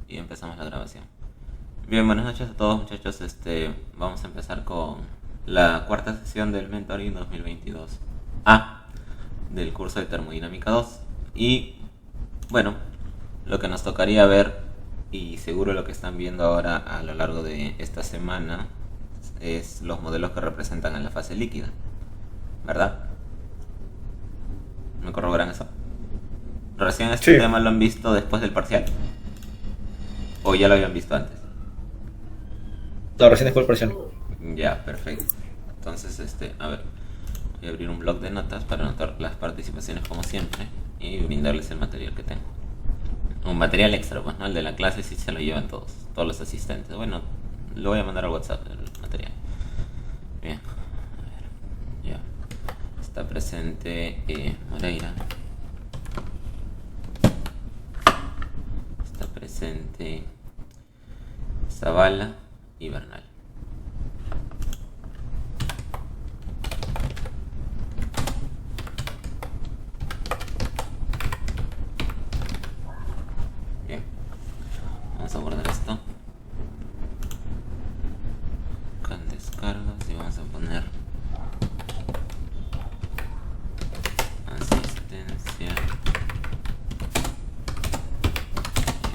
Y empezamos la grabación. Bien, buenas noches a todos, muchachos. Vamos a empezar con la cuarta sesión del Mentoring 2022 A del curso de Termodinámica 2. Y bueno, lo que nos tocaría ver, y seguro lo que están viendo ahora a lo largo de esta semana, es los modelos que representan a la fase líquida, ¿verdad? ¿Me corroboran eso? Recién este Sí, tema lo han visto después del parcial, o ya lo habían visto antes. no, recién después presión. Ya, perfecto. Entonces, a ver, voy a abrir un blog de notas para anotar las participaciones como siempre y brindarles el material que tengo. Un material extra, pues, ¿no? El de la clase sí se lo llevan todos los asistentes. Bueno, lo voy a mandar al WhatsApp, el material. Bien, a ver, ya. Está presente Moreira. Está presente Zavala y Bernal. Bien, vamos a guardar esto con descargas y vamos a poner asistencia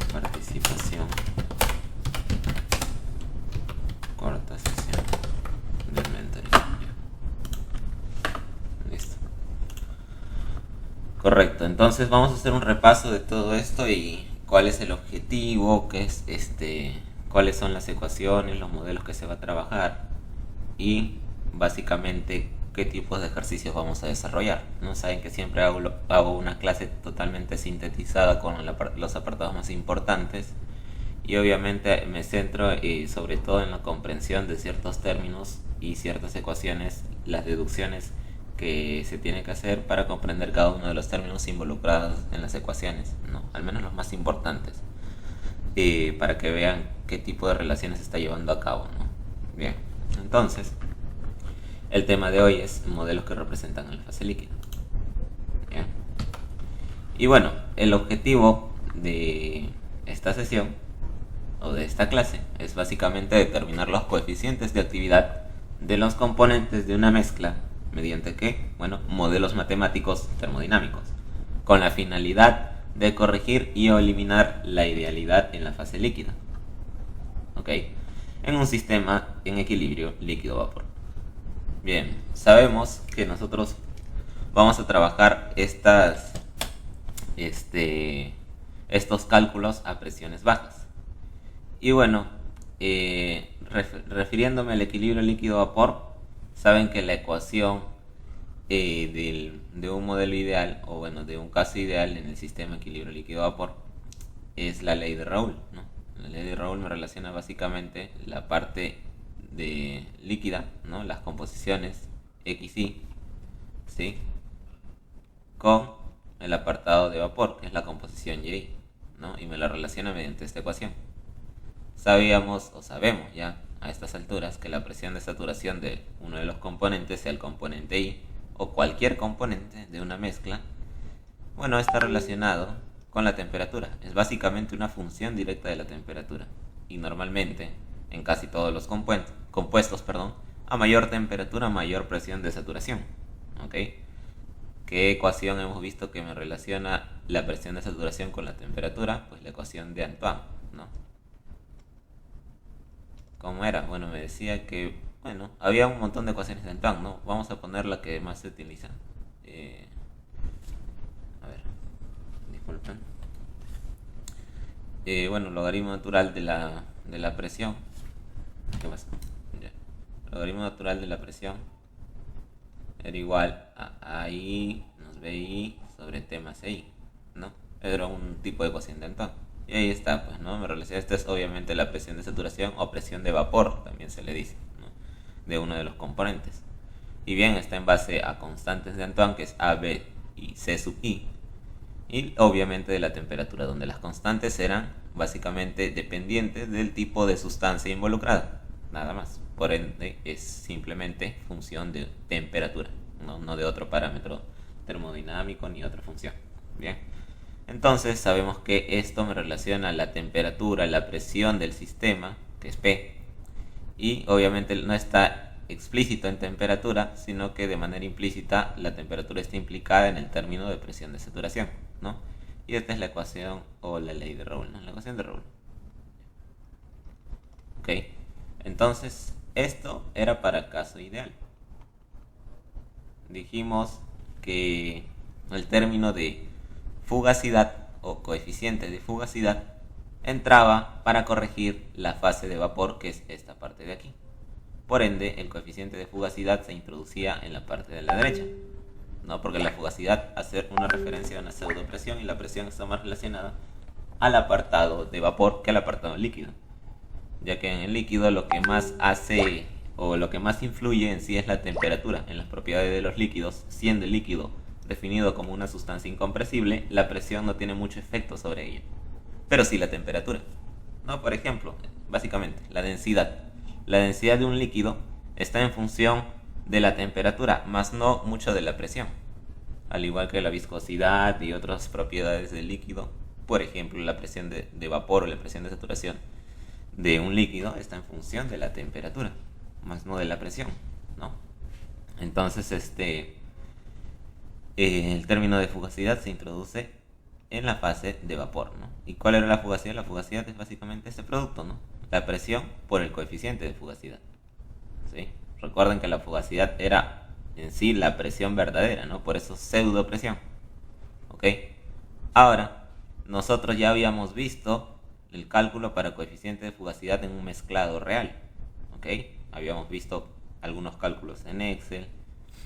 y participación. Cuarta sesión del mentoring. Listo. Correcto, entonces vamos a hacer un repaso de todo esto y cuál es el objetivo, qué es cuáles son las ecuaciones, los modelos que se va a trabajar y básicamente qué tipos de ejercicios vamos a desarrollar. No saben que siempre hago una clase totalmente sintetizada con los apartados más importantes y obviamente me centro sobre todo en la comprensión de ciertos términos y ciertas ecuaciones, las deducciones que se tiene que hacer para comprender cada uno de los términos involucrados en las ecuaciones, ¿no? Al menos los más importantes, para que vean qué tipo de relaciones se está llevando a cabo, ¿no? Bien, entonces el tema de hoy es modelos que representan a la fase líquida. Bien. Y bueno, el objetivo de esta sesión o de esta clase es básicamente determinar los coeficientes de actividad de los componentes de una mezcla mediante ¿qué? Bueno, modelos matemáticos termodinámicos, con la finalidad de corregir y o eliminar la idealidad en la fase líquida, ¿ok? En un sistema en equilibrio líquido-vapor. Bien, sabemos que nosotros vamos a trabajar estos cálculos a presiones bajas. Y bueno, refiriéndome al equilibrio líquido-vapor, saben que la ecuación de un modelo ideal, o bueno, de un caso ideal en el sistema equilibrio líquido-vapor, es la ley de Raoult, ¿no? La ley de Raoult me relaciona básicamente la parte de líquida, ¿no? Las composiciones X y, ¿sí? Con el apartado de vapor, que es la composición Y, ¿no? Y me la relaciona mediante esta ecuación. Sabíamos o sabemos ya a estas alturas que la presión de saturación de uno de los componentes, sea el componente I o cualquier componente de una mezcla, bueno, está relacionado con la temperatura. Es básicamente una función directa de la temperatura. Y normalmente, en casi todos los compuestos, a mayor temperatura, mayor presión de saturación. ¿Ok? ¿Qué ecuación hemos visto que me relaciona la presión de saturación con la temperatura? Pues la ecuación de Antoine, ¿no? ¿Cómo era? Bueno, me decía que, bueno, había un montón de ecuaciones de Antoine, ¿no? Vamos a poner la que más se utiliza. A ver, disculpen. Bueno, logaritmo natural de la presión. ¿Qué pasa? Ya. Logaritmo natural de la presión era igual a I menos BI sobre T más EI, ¿no? Era un tipo de ecuación de Antoine. Y ahí está, pues, ¿no? Me realicé. Esta es obviamente la presión de saturación o presión de vapor, también se le dice, ¿no? De uno de los componentes. Y bien, está en base a constantes de Antoine, que es A, B y C sub I. Y obviamente de la temperatura, donde las constantes eran básicamente dependientes del tipo de sustancia involucrada. Nada más. Por ende, es simplemente función de temperatura, no de otro parámetro termodinámico ni otra función. Bien. Entonces sabemos que esto me relaciona la temperatura, la presión del sistema, que es P, y obviamente no está explícito en temperatura, sino que de manera implícita la temperatura está implicada en el término de presión de saturación, ¿no? Y esta es la ecuación o la ley de Raoul, ¿no? La ecuación de Raoul. Ok, entonces esto era para caso ideal. Dijimos que el término de fugacidad o coeficiente de fugacidad entraba para corregir la fase de vapor, que es esta parte de aquí. Por ende, el coeficiente de fugacidad se introducía en la parte de la derecha, ¿no? Porque la fugacidad hace una referencia a una pseudopresión y la presión está más relacionada al apartado de vapor que al apartado líquido, ya que en el líquido lo que más hace o lo que más influye en sí es la temperatura. En las propiedades de los líquidos, siendo el líquido definido como una sustancia incompresible, la presión no tiene mucho efecto sobre ella, pero sí la temperatura, ¿no? Por ejemplo, básicamente la densidad de un líquido está en función de la temperatura, más no mucho de la presión, al igual que la viscosidad y otras propiedades del líquido. Por ejemplo, la presión de vapor o la presión de saturación de un líquido está en función de la temperatura, más no de la presión, ¿no? Entonces, el término de fugacidad se introduce en la fase de vapor, ¿no? ¿Y cuál era la fugacidad? La fugacidad es básicamente este producto, ¿no? La presión por el coeficiente de fugacidad, ¿sí? Recuerden que la fugacidad era en sí la presión verdadera, ¿no? Por eso pseudo presión, ¿ok? Ahora, nosotros ya habíamos visto el cálculo para coeficiente de fugacidad en un mezclado real, ¿ok? Habíamos visto algunos cálculos en Excel,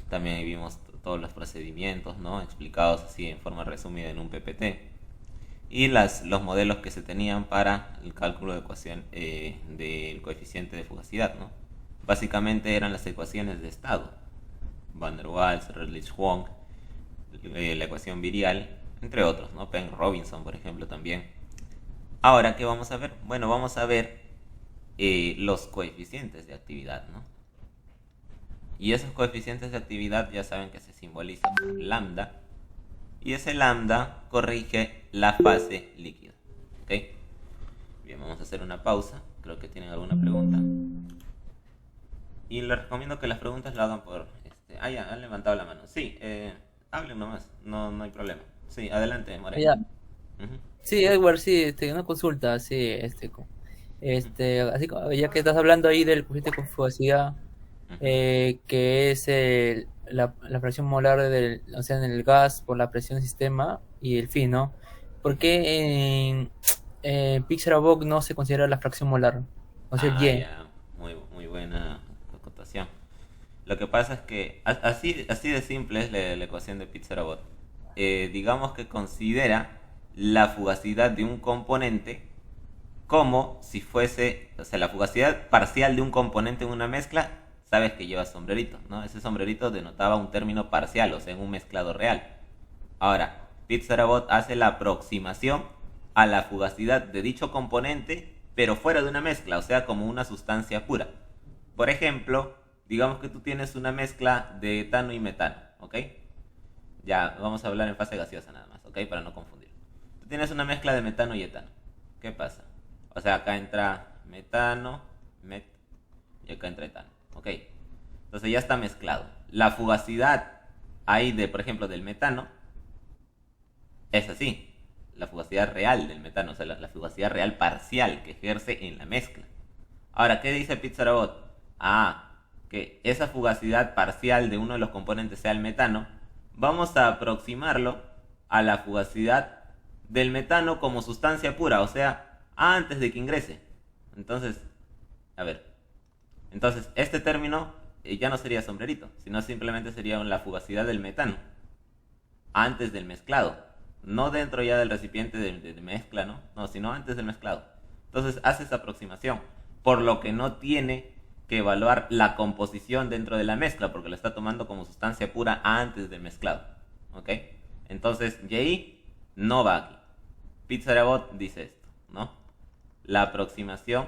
también vimos todos los procedimientos, ¿no? Explicados así en forma resumida en un PPT, y los modelos que se tenían para el cálculo de ecuación del coeficiente de fugacidad, ¿no? Básicamente eran las ecuaciones de estado, Van der Waals, Redlich-Kwong, la ecuación virial, entre otros, ¿no? Penn-Robinson, por ejemplo, también. Ahora, ¿qué vamos a ver? Bueno, vamos a ver los coeficientes de actividad, ¿no? Y esos coeficientes de actividad ya saben que se simbolizan por lambda, y ese lambda corrige la fase líquida, ¿ok? Bien, vamos a hacer una pausa. Creo que tienen alguna pregunta. Y les recomiendo que las preguntas lo hagan por... ya, han levantado la mano. Sí, hablen nomás, no hay problema. Sí, adelante, Moreno. Ya. Ujú. Sí, Edward, sí, una consulta, sí, así como, ya que estás hablando ahí del coeficiente de confugacidad, Ujú. que es la fracción molar o sea, en el gas por la presión del sistema y el fin, ¿no? ¿Por Ujú. qué en Pixar-Bock no se considera la fracción molar? O sea, el Y. Ya, muy buena acotación. Lo que pasa es que así de simple es la ecuación de Pizarro-Bott. Digamos que considera la fugacidad de un componente como si fuese, o sea, la fugacidad parcial de un componente en una mezcla, sabes que lleva sombrerito, ¿no? Ese sombrerito denotaba un término parcial, o sea, en un mezclado real. Ahora, Pizarro-Bott hace la aproximación a la fugacidad de dicho componente, pero fuera de una mezcla, o sea, como una sustancia pura. Por ejemplo, digamos que tú tienes una mezcla de etano y metano, ¿ok? Ya, vamos a hablar en fase gaseosa nada más, ¿ok? Para no confundir. Tú tienes una mezcla de metano y etano. ¿Qué pasa? O sea, acá entra metano, y acá entra etano, ¿ok? Entonces ya está mezclado. La fugacidad ahí de, por ejemplo, del metano es así. La fugacidad real del metano, o sea, la fugacidad real parcial que ejerce en la mezcla. Ahora, ¿qué dice Pizarro-Bott? Que esa fugacidad parcial de uno de los componentes sea el metano, vamos a aproximarlo a la fugacidad del metano como sustancia pura, o sea, antes de que ingrese. Entonces, a ver, entonces este término ya no sería sombrerito, sino simplemente sería la fugacidad del metano antes del mezclado, no dentro ya del recipiente de mezcla, ¿no? No, sino antes del mezclado. Entonces hace esa aproximación, por lo que no tiene que evaluar la composición dentro de la mezcla, porque la está tomando como sustancia pura antes del mezclado, ¿ok? Entonces, J no va aquí. Pizarro-Bott dice esto, ¿no? La aproximación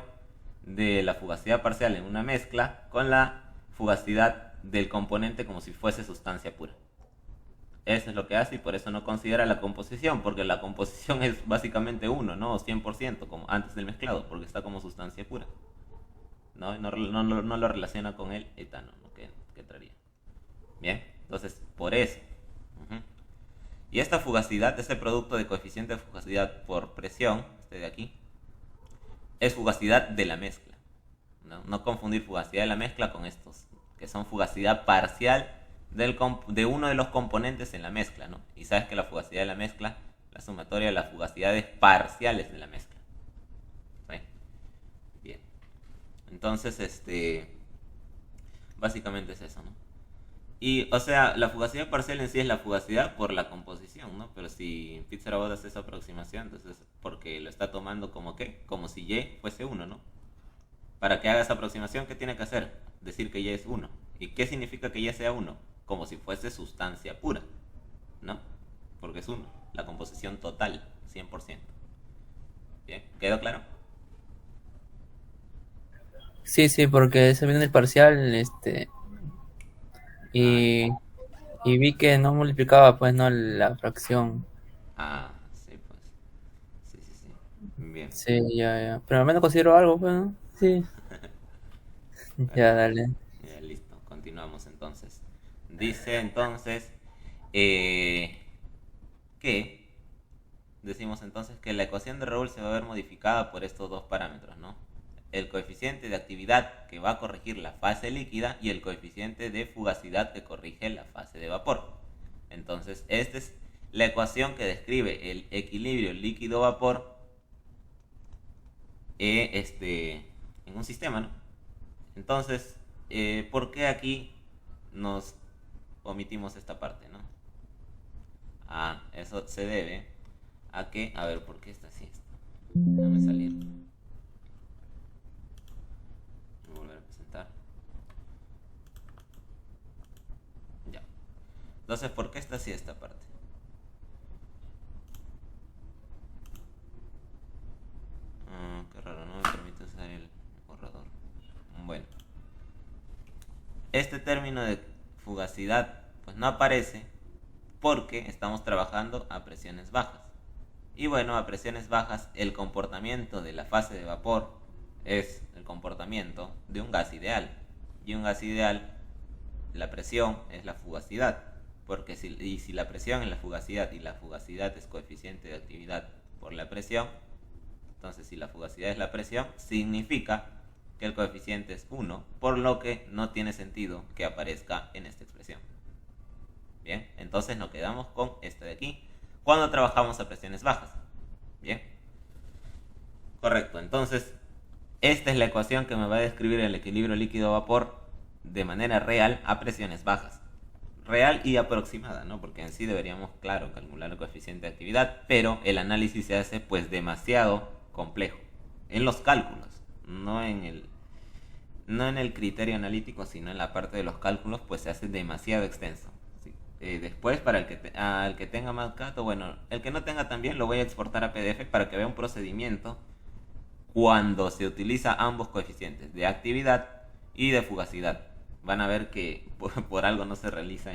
de la fugacidad parcial en una mezcla con la fugacidad del componente como si fuese sustancia pura. Eso es lo que hace y por eso no considera la composición, porque la composición es básicamente 1, ¿no? O 100%, como antes del mezclado, porque está como sustancia pura. ¿No? No lo relaciona con el etano, ¿no? que traería. Bien, entonces, por eso. Uh-huh. Y esta fugacidad, este producto de coeficiente de fugacidad por presión, este de aquí, es fugacidad de la mezcla. No confundir fugacidad de la mezcla con estos, que son fugacidad parcial de uno de los componentes en la mezcla, ¿no? Y sabes que la fugacidad de la mezcla, la sumatoria de las fugacidades parciales de la mezcla. ¿Sí? Bien. Entonces, básicamente es eso, ¿no? Y, o sea, la fugacidad parcial en sí es la fugacidad por la composición, ¿no? Pero si Fitzgerald hace esa aproximación, entonces, porque lo está tomando como ¿qué? Como si Y fuese 1, ¿no? Para que haga esa aproximación, ¿qué tiene que hacer? Decir que Y es 1. ¿Y qué significa que Y sea 1? Como si fuese sustancia pura, ¿no? Porque es 1, la composición total, 100%. ¿Bien? ¿Quedó claro? Sí, sí, porque se viene el parcial, Ah, y, y vi que no multiplicaba, pues, no, la fracción. sí, pues. Sí, sí, sí. Bien. Sí, ya, ya. Pero al menos considero algo, pues, ¿no? Sí. Ya, Perfecto. dale. Ya, listo. Continuamos entonces. Dice entonces eh, que decimos entonces que la ecuación de Raoul se va a ver modificada por estos dos parámetros, ¿no? El coeficiente de actividad que va a corregir la fase líquida y el coeficiente de fugacidad que corrige la fase de vapor. Entonces, esta es la ecuación que describe el equilibrio líquido-vapor en un sistema, ¿no? Entonces, ¿por qué aquí nos omitimos esta parte, ¿no? Eso se debe a que, a ver, ¿por qué está así? Déjame salir. Voy a volver a presentar. Ya. Entonces, ¿por qué está así esta parte? Qué raro, no me permite usar el borrador. Bueno. Este término de fugacidad pues no aparece porque estamos trabajando a presiones bajas. Y bueno, a presiones bajas el comportamiento de la fase de vapor es el comportamiento de un gas ideal. Y un gas ideal, la presión es la fugacidad. Porque si la presión es la fugacidad y la fugacidad es coeficiente de actividad por la presión, entonces si la fugacidad es la presión, significa que el coeficiente es 1, por lo que no tiene sentido que aparezca en esta expresión. Bien, entonces nos quedamos con este de aquí cuando trabajamos a presiones bajas. Bien, correcto. Entonces, esta es la ecuación que me va a describir el equilibrio líquido-vapor de manera real a presiones bajas. Real y aproximada, ¿no? Porque en sí deberíamos, claro, calcular el coeficiente de actividad, pero el análisis se hace pues demasiado complejo en los cálculos, no en el criterio analítico, sino en la parte de los cálculos, pues se hace demasiado extenso. ¿Sí? Después, para el que tenga más gato, bueno, el que no tenga también lo voy a exportar a PDF para que vea un procedimiento cuando se utiliza ambos coeficientes de actividad y de fugacidad. Van a ver que por algo no se realiza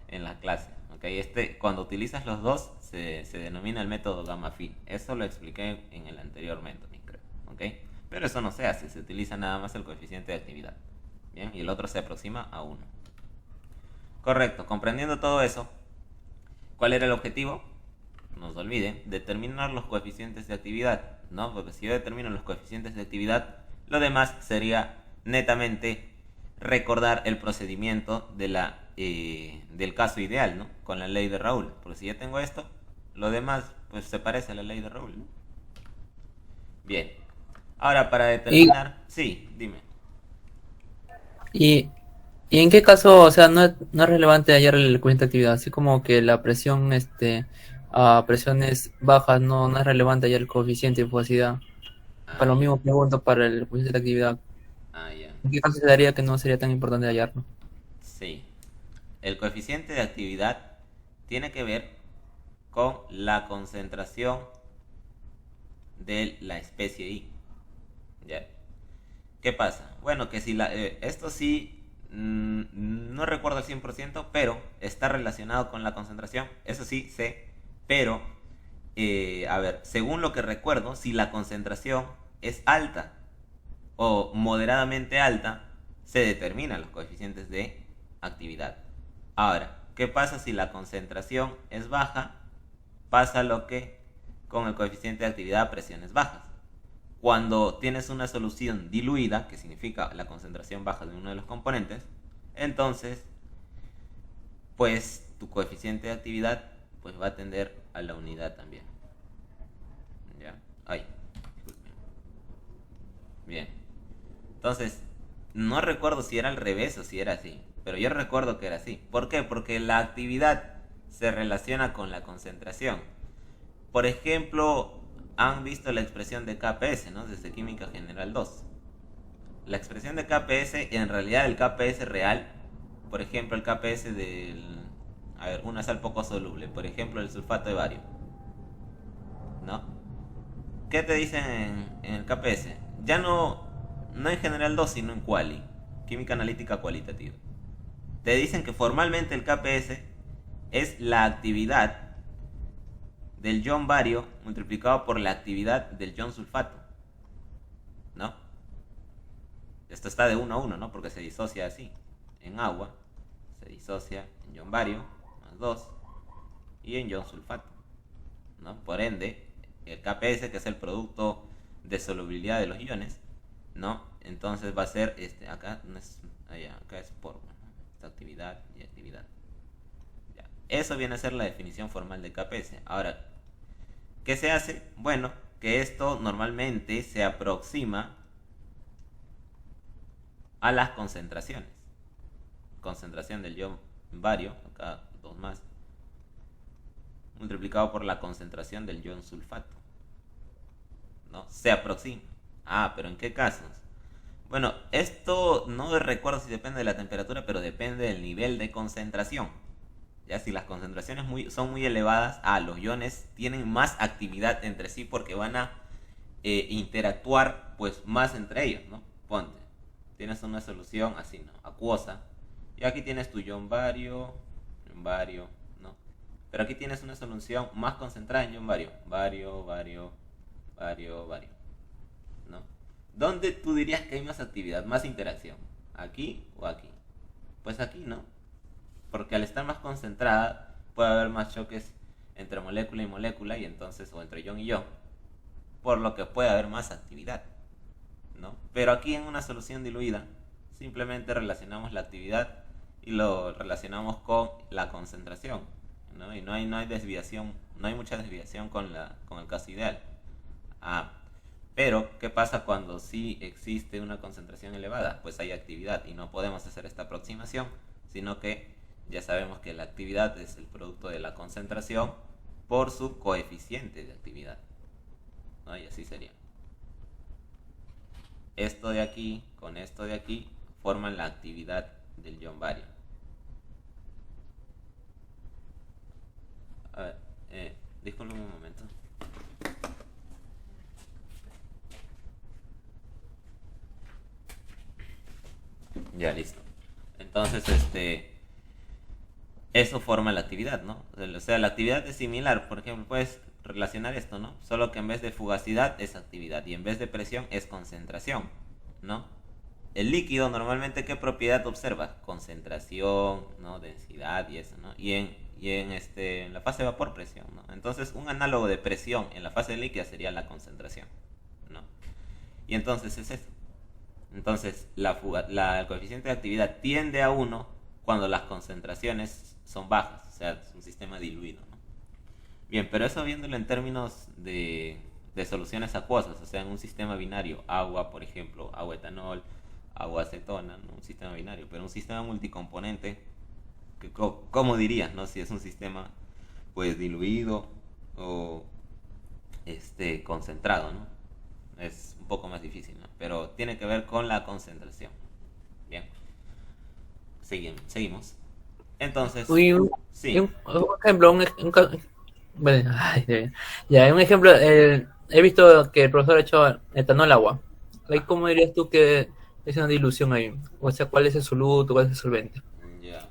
en la clase. ¿Okay? Cuando utilizas los dos se denomina el método gamma phi. Eso lo expliqué en el anterior método, creo. ¿Okay? Pero eso no se hace, se utiliza nada más el coeficiente de actividad. Bien, y el otro se aproxima a 1. Correcto, comprendiendo todo eso, ¿cuál era el objetivo? No se olviden, determinar los coeficientes de actividad, ¿no? Porque si yo determino los coeficientes de actividad, lo demás sería netamente recordar el procedimiento del caso ideal, ¿no? Con la ley de Raoul. Porque si ya tengo esto, lo demás pues se parece a la ley de Raoul, ¿no? Bien. Ahora para determinar... Sí, dime. ¿Y, y en qué caso, o sea, no es relevante hallar el coeficiente de actividad? Así como que la presión, a presiones bajas no es relevante hallar el coeficiente de fugacidad. Para lo Ya. mismo pregunto para el coeficiente de actividad. Ya. ¿En qué caso se daría que no sería tan importante hallarlo? Sí. El coeficiente de actividad tiene que ver con la concentración de la especie I. ¿Ya? ¿Qué pasa? Bueno, que si esto sí No recuerdo al 100%, pero está relacionado con la concentración. Eso sí, sé. Pero, a ver, según lo que recuerdo, si la concentración es alta o moderadamente alta, se determinan los coeficientes de actividad. Ahora, ¿qué pasa si la concentración es baja? Pasa lo que con el coeficiente de actividad a presiones bajas. Cuando tienes una solución diluida, que significa la concentración baja de uno de los componentes, entonces, pues tu coeficiente de actividad pues va a tender a la unidad también. ¿Ya? Ay. Bien. Entonces, no recuerdo si era al revés o si era así, pero yo recuerdo que era así. ¿Por qué? Porque la actividad se relaciona con la concentración. Por ejemplo, han visto la expresión de KPS, ¿no? Desde Química General 2. La expresión de KPS, en realidad el KPS real, por ejemplo, el KPS del... A ver, una sal poco soluble, por ejemplo, el sulfato de bario, ¿no? ¿Qué te dicen en el KPS? Ya no en General 2, sino en Quali, Química Analítica Cualitativa. Te dicen que formalmente el KPS es la actividad del ion bario multiplicado por la actividad del ion sulfato, ¿no? Esto está de 1 a 1, ¿no? Porque se disocia así. En agua se disocia en ion bario más 2 y en ion sulfato, ¿no? Por ende, el KPS, que es el producto de solubilidad de los iones, ¿no? Entonces va a ser acá no es allá, acá es por esta actividad y actividad. Ya. Eso viene a ser la definición formal de KPS. Ahora, ¿qué se hace? Bueno, que esto normalmente se aproxima a las concentraciones. Concentración del ion bario, acá 2 más, multiplicado por la concentración del ion sulfato, ¿no? Se aproxima. Ah, pero ¿en qué casos? Bueno, esto no recuerdo si depende de la temperatura, pero depende del nivel de concentración. Ya, si las concentraciones son muy elevadas, los iones tienen más actividad entre sí porque van a interactuar pues más entre ellos, ¿no? Ponte, tienes una solución así, ¿no? Acuosa, y aquí tienes tu ion bario, ¿no? Pero aquí tienes una solución más concentrada en ion bario, ¿no? ¿Dónde tú dirías que hay más actividad, más interacción? ¿Aquí o aquí? Pues aquí, ¿no? Porque al estar más concentrada puede haber más choques entre molécula y molécula, y entonces, o entre ion y ion, por lo que puede haber más actividad, ¿no? Pero aquí en una solución diluida simplemente relacionamos la actividad y lo relacionamos con la concentración, ¿no? Y no hay desviación, no hay mucha desviación con el caso ideal. Pero, ¿qué pasa cuando sí existe una concentración elevada? Pues hay actividad y no podemos hacer esta aproximación, sino que ya sabemos que la actividad es el producto de la concentración por su coeficiente de actividad, ¿no? Y así sería. Esto de aquí con esto de aquí forman la actividad del ion bario. A ver, disculpen un momento. Ya, listo. Entonces, eso forma la actividad, ¿no? O sea, la actividad es similar. Por ejemplo, puedes relacionar esto, ¿no? Solo que en vez de fugacidad es actividad y en vez de presión es concentración, ¿no? El líquido normalmente, ¿qué propiedad observa? Concentración, ¿no? Densidad y eso, ¿no? Y en la fase de vapor, presión, ¿no? Entonces, un análogo de presión en la fase líquida sería la concentración, ¿no? Y entonces es eso. Entonces, el coeficiente de actividad tiende a 1 cuando las concentraciones son bajas, o sea, es un sistema diluido, ¿no? Bien, pero eso viéndolo en términos de soluciones acuosas, o sea, en un sistema binario, agua, por ejemplo, agua etanol, agua acetona, ¿no? Un sistema binario, pero un sistema multicomponente, que, ¿cómo dirías, no? Si es un sistema, pues, diluido o concentrado, ¿no? Es un poco más difícil, ¿no? Pero tiene que ver con la concentración. Bien. Seguimos. Entonces, sí. Un ejemplo, bueno, ya, un ejemplo, he visto que el profesor ha hecho etanol agua. Ahí, ¿cómo dirías tú que Es una dilución ahí. O sea, ¿cuál es el soluto, cuál es el solvente? Ya.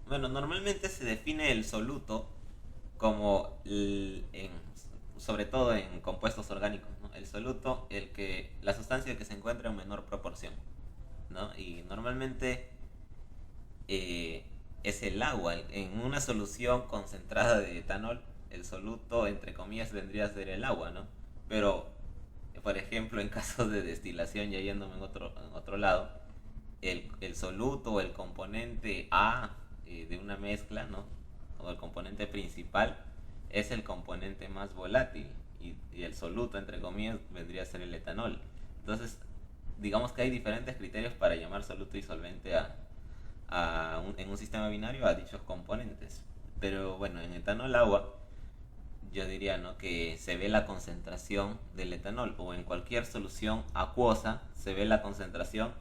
Bueno, normalmente se define el soluto como sobre todo en compuestos orgánicos, ¿no? El soluto, la sustancia que se encuentra en menor proporción, ¿no? Y normalmente eh, es el agua. En una solución concentrada de etanol, el soluto, entre comillas, vendría a ser el agua, ¿no? Pero, por ejemplo, en caso de destilación, ya yéndome en otro lado, el soluto o el componente A de una mezcla, ¿no? O el componente principal es el componente más volátil y el soluto, entre comillas, vendría a ser el etanol. Entonces, digamos que hay diferentes criterios para llamar soluto y solvente en un sistema binario a dichos componentes. Pero bueno, en etanol agua, yo diría, ¿no?, que se ve la concentración del etanol, o en cualquier solución acuosa se ve la concentración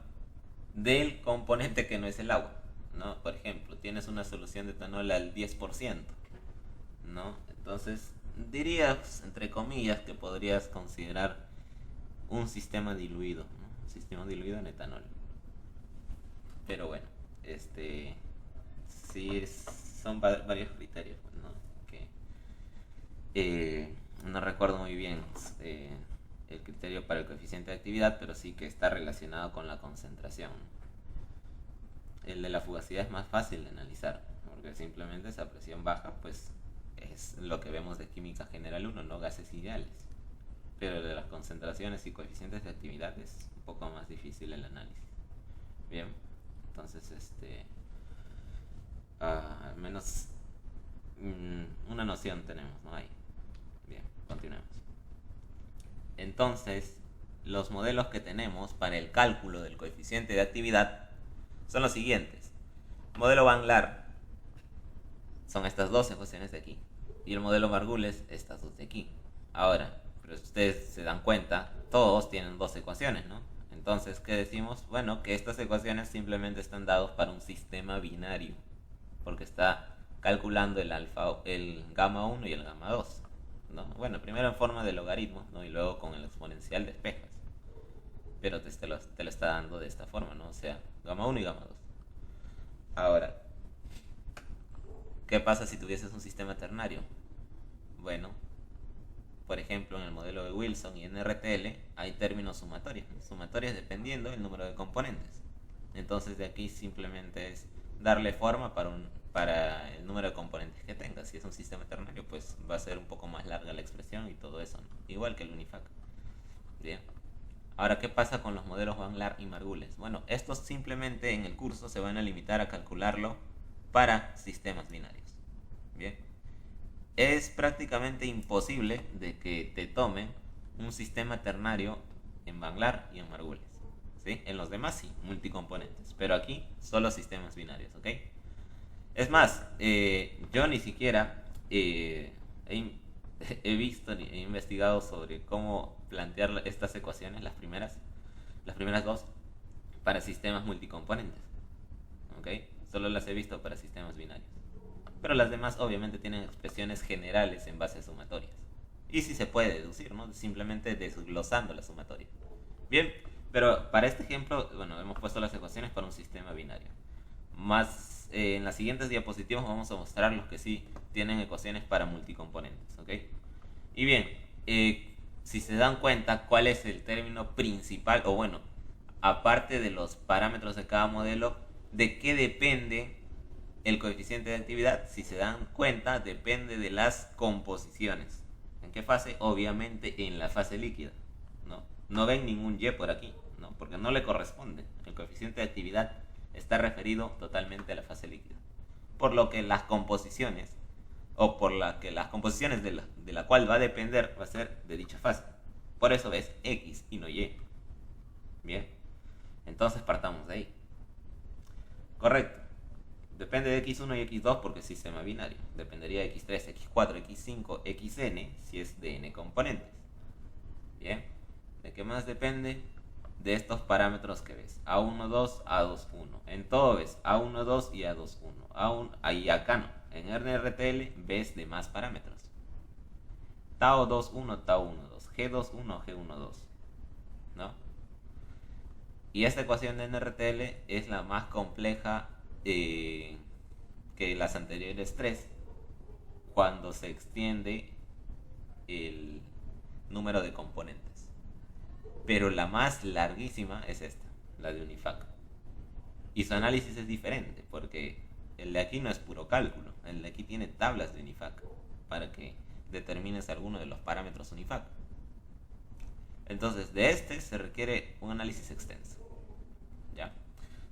del componente que no es el agua, ¿no? Por ejemplo, tienes una solución de etanol al 10%, ¿no? Entonces, dirías, entre comillas, que podrías considerar un sistema diluido, ¿no? Un sistema diluido en etanol. Pero bueno, este sí son varios criterios, ¿no? Que no recuerdo muy bien el criterio para el coeficiente de actividad, pero sí que está relacionado con la concentración. El de la fugacidad es más fácil de analizar, porque simplemente esa presión baja, pues es lo que vemos de química general 1, ¿no? Gases ideales. Pero el de las concentraciones y coeficientes de actividad es un poco más difícil el análisis. Bien, entonces al menos una noción tenemos, ¿no? Ahí. Bien, continuemos. Entonces, los modelos que tenemos para el cálculo del coeficiente de actividad son los siguientes. Modelo Van Laar son estas dos ecuaciones de aquí. Y el modelo Margules, estas dos de aquí. Ahora, pero si ustedes se dan cuenta, todos tienen dos ecuaciones, ¿no? Entonces, ¿qué decimos? Bueno, que estas ecuaciones simplemente están dados para un sistema binario, porque está calculando el gamma 1 y el gamma 2, ¿no? Bueno, primero en forma de logaritmo, ¿no? Y luego con el exponencial de espejas. Pero te lo está dando de esta forma, ¿no? O sea, gamma 1 y gamma 2. Ahora, ¿qué pasa si tuvieses un sistema ternario? Bueno, por ejemplo, en el modelo de Wilson y en RTL hay términos sumatorios, ¿no? Sumatorios dependiendo del número de componentes. Entonces de aquí simplemente es darle forma para el número de componentes que tenga. Si es un sistema ternario, pues va a ser un poco más larga la expresión y todo eso, ¿no? Igual que el Unifac. Bien. Ahora, ¿qué pasa con los modelos Van Laar y Margules? Bueno, estos simplemente en el curso se van a limitar a calcularlo para sistemas binarios. Bien. Es prácticamente imposible de que te tomen un sistema ternario en Van Laar y en Margules, ¿sí? En los demás sí, multicomponentes, pero aquí solo sistemas binarios, ¿ok? Es más, yo ni siquiera he visto ni he investigado sobre cómo plantear estas ecuaciones, las primeras dos, para sistemas multicomponentes, ¿ok? Solo las he visto para sistemas binarios. Pero las demás obviamente tienen expresiones generales en bases sumatorias. Y sí se puede deducir, ¿no? Simplemente desglosando la sumatoria. Bien, pero para este ejemplo, bueno, hemos puesto las ecuaciones para un sistema binario. Más en las siguientes diapositivas vamos a mostrar los que sí tienen ecuaciones para multicomponentes, ¿ok? Y bien, si se dan cuenta, ¿cuál es el término principal? O bueno, aparte de los parámetros de cada modelo, ¿de qué depende el coeficiente de actividad? Si se dan cuenta, depende de las composiciones. ¿En qué fase? Obviamente en la fase líquida, ¿no? No ven ningún Y por aquí, ¿no? Porque no le corresponde. El coeficiente de actividad está referido totalmente a la fase líquida. Por lo que las composiciones, o por la que las composiciones de la cual va a depender, va a ser de dicha fase. Por eso ves X y no Y. Bien. Entonces partamos de ahí. Correcto. Depende de X1 y X2 porque es sistema binario. Dependería de X3, X4, X5, Xn si es de n componentes. Bien. ¿De qué más depende? De estos parámetros que ves. A12, A21. En todo ves A12 y A21. Ahí acá no. En RTL ves de más parámetros. Tau21, Tau12. G21, G12. ¿No? Y esta ecuación de NRTL es la más compleja que las anteriores tres cuando se extiende el número de componentes. Pero la más larguísima es esta, la de Unifac. Y su análisis es diferente, porque el de aquí no es puro cálculo, el de aquí tiene tablas de Unifac para que determines alguno de los parámetros Unifac. Entonces, de este se requiere un análisis extenso. ¿Ya?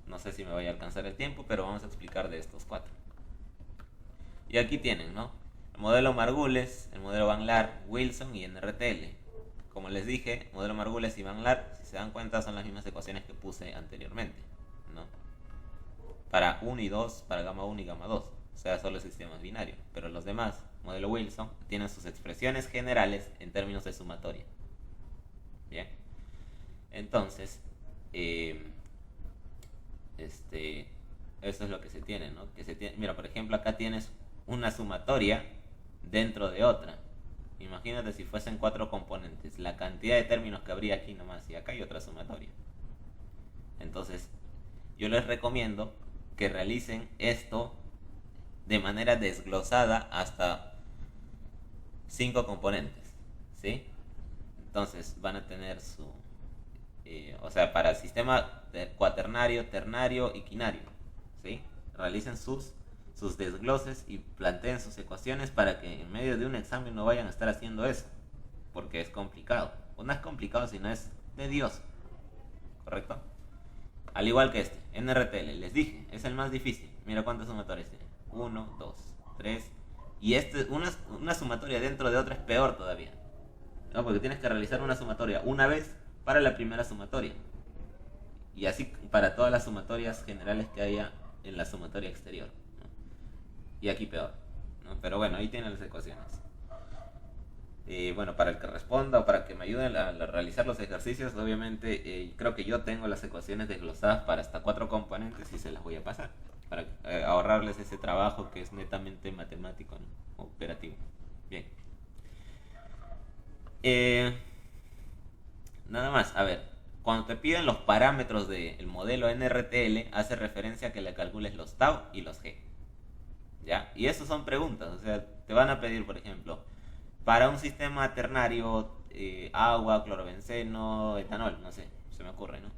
No sé si me vaya a alcanzar el tiempo, pero vamos a explicar de estos cuatro. Y aquí tienen, ¿no? El modelo Margules, el modelo Van Laar, Wilson y NRTL. Como les dije, modelo Margules y Van Laar, si se dan cuenta, son las mismas ecuaciones que puse anteriormente, ¿no? Para 1 y 2, para gamma 1 y gamma 2. O sea, solo sistemas binarios. Pero los demás, modelo Wilson, tienen sus expresiones generales en términos de sumatoria. Bien. Entonces, eso es lo que se tiene, ¿no? Mira, por ejemplo, acá tienes una sumatoria dentro de otra. Imagínate si fuesen 4 componentes, la cantidad de términos que habría aquí nomás, y acá hay otra sumatoria. Entonces, yo les recomiendo que realicen esto de manera desglosada hasta 5 componentes, ¿sí? Entonces van a tener su... o sea, para el sistema cuaternario, ternario y quinario, ¿sí? Realicen sus desgloses y planteen sus ecuaciones para que en medio de un examen no vayan a estar haciendo eso, porque es complicado. O no es complicado, sino es tedioso, ¿correcto? Al igual que este, NRTL, les dije, es el más difícil. Mira cuántas sumatorias tiene. 1, 2, 3. Y una sumatoria dentro de otra es peor todavía, ¿no? Porque tienes que realizar una sumatoria una vez para la primera sumatoria. Y así para todas las sumatorias generales que haya en la sumatoria exterior, ¿no? Y aquí peor, ¿no? Pero bueno, ahí tienen las ecuaciones. Bueno, para el que responda o para que me ayuden a realizar los ejercicios, obviamente creo que yo tengo las ecuaciones desglosadas para hasta 4 componentes y se las voy a pasar para ahorrarles ese trabajo que es netamente matemático, ¿no? Operativo. Bien. Nada más, a ver, cuando te piden los parámetros del modelo NRTL, hace referencia a que le calcules los tau y los g. ¿Ya? Y eso son preguntas, o sea, te van a pedir, por ejemplo, para un sistema ternario, agua, clorobenceno, etanol, no sé, se me ocurre, ¿no?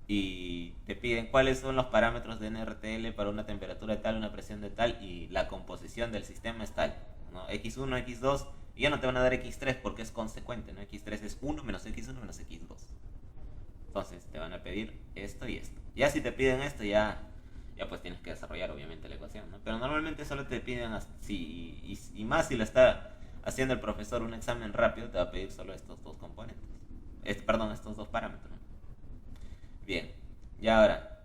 Y te piden cuáles son los parámetros de NRTL para una temperatura de tal, una presión de tal y la composición del sistema es tal, ¿no? X1, X2, y ya no te van a dar X3 porque es consecuente, ¿no? X3 es 1 menos X1 menos X2. Entonces te van a pedir esto y esto. Ya si te piden esto, ya pues tienes que desarrollar obviamente la ecuación, ¿no? Pero normalmente solo te piden así, y más si lo está haciendo el profesor un examen rápido, te va a pedir solo estos dos componentes. Estos dos parámetros. Bien, y ahora,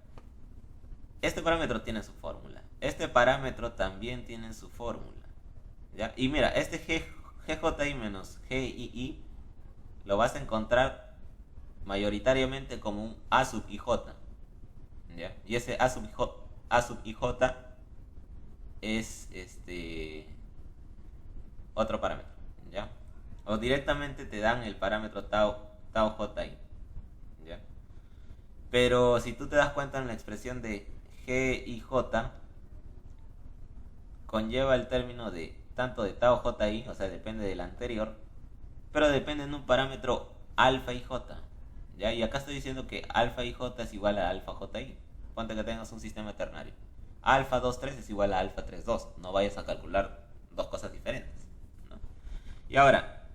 este parámetro tiene su fórmula. Este parámetro también tiene su fórmula, ¿ya? Y mira, este GJI menos GII lo vas a encontrar mayoritariamente como un A sub IJ, ¿ya? Y ese A sub IJ es otro parámetro, ¿ya? O directamente te dan el parámetro tau JI, ¿ya? Pero si tú te das cuenta en la expresión de G y J, conlleva el término de tanto de tau JI, o sea, depende del anterior, pero depende de un parámetro alfa y J, ¿ya? Y acá estoy diciendo que alfa y J es igual a alfa JI. Ponte que tengas un sistema ternario. Alfa 2,3 es igual a alfa 3,2. No vayas a calcular dos cosas diferentes, ¿no? Y ahora,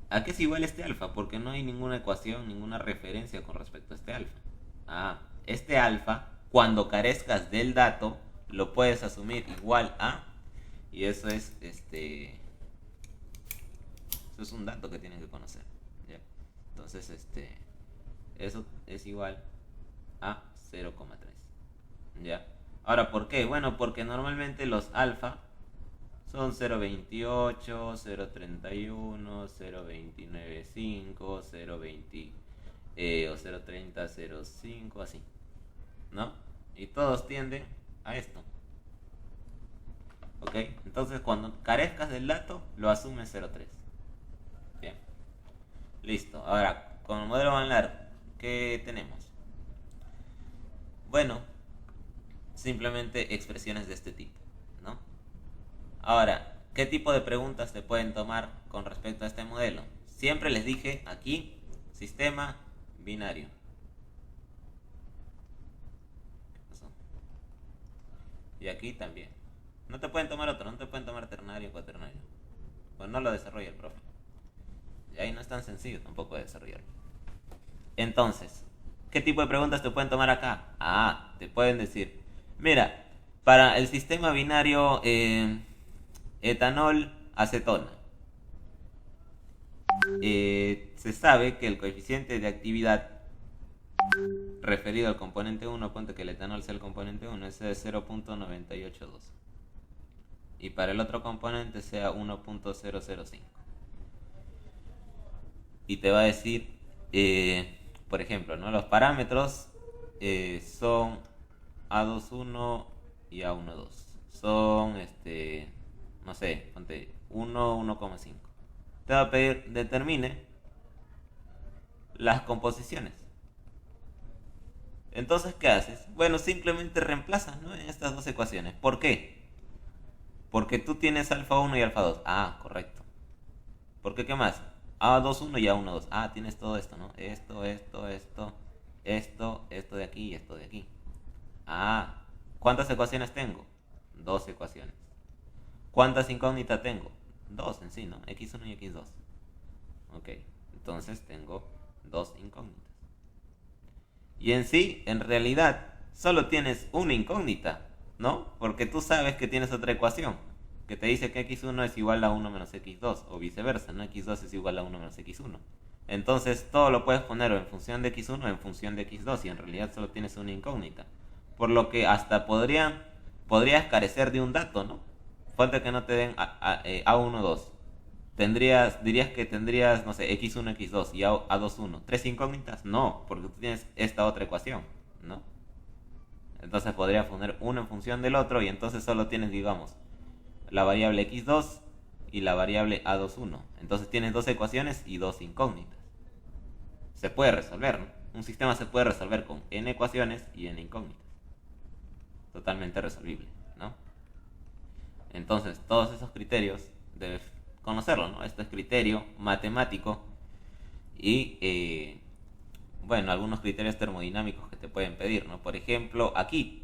¿a qué es igual este alfa? Porque no hay ninguna ecuación, ninguna referencia con respecto a este alfa. Este alfa, cuando carezcas del dato, lo puedes asumir igual a, y eso es eso es un dato que tienes que conocer, ¿ya? Entonces eso es igual a 0,3, ¿ya? Ahora, ¿por qué? Bueno, porque normalmente los alfa son 0.28, 0.31, 0.295, 0.20 o 0.30, 0.5, así, ¿no? Y todos tienden a esto, ¿ok? Entonces cuando carezcas del dato, lo asumes 0.3. Bien, listo. Ahora, con el modelo Van Laar, ¿qué tenemos? Bueno, simplemente expresiones de este tipo, ¿no? Ahora, ¿qué tipo de preguntas se pueden tomar con respecto a este modelo? Siempre les dije aquí, sistema binario. ¿Qué pasó? Y aquí también. No te pueden tomar otro, no te pueden tomar ternario o cuaternario. Pues no lo desarrolla el profe. Y ahí no es tan sencillo tampoco de desarrollarlo. Entonces, ¿qué tipo de preguntas te pueden tomar acá? Ah, te pueden decir, mira, para el sistema binario etanol, acetona, se sabe que el coeficiente de actividad referido al componente 1, ponte que el etanol sea el componente 1, ese es 0.982. Y para el otro componente sea 1.005. Y te va a decir, por ejemplo, ¿no? Los parámetros son A21 y A12. Son, no sé, ponte 1, 1,5. Te va a pedir, determine las composiciones. Entonces, ¿qué haces? Bueno, simplemente reemplazas, ¿no? En estas dos ecuaciones. ¿Por qué? Porque tú tienes alfa 1 y alfa 2. Ah, correcto. ¿Por qué qué más? A21 y A12. Ah, tienes todo esto, ¿no? Esto de aquí y esto de aquí. Ah, ¿cuántas ecuaciones tengo? Dos ecuaciones. ¿Cuántas incógnitas tengo? Dos en sí, ¿no? X1 y X2. Ok, entonces tengo dos incógnitas. Y en sí, en realidad, solo tienes una incógnita, ¿no? Porque tú sabes que tienes otra ecuación que te dice que x1 es igual a 1 menos x2, o viceversa, ¿no? x2 es igual a 1 menos x1. Entonces, todo lo puedes poner o en función de x1 o en función de x2, y en realidad solo tienes una incógnita. Por lo que hasta podrías carecer de un dato, ¿no? Falta que no te den A1, 2. Dirías que tendrías, no sé, x1, x2 y A2, 1. ¿Tres incógnitas? No, porque tú tienes esta otra ecuación, ¿no? Entonces podría poner uno en función del otro y entonces solo tienes, digamos, la variable x2 y la variable a21. Entonces tienes dos ecuaciones y dos incógnitas. Se puede resolver, ¿no? Un sistema se puede resolver con n ecuaciones y n incógnitas. Totalmente resolvible, ¿no? Entonces todos esos criterios debes conocerlo, ¿no? Esto es criterio matemático y bueno, algunos criterios termodinámicos que te pueden pedir, ¿no? Por ejemplo, aquí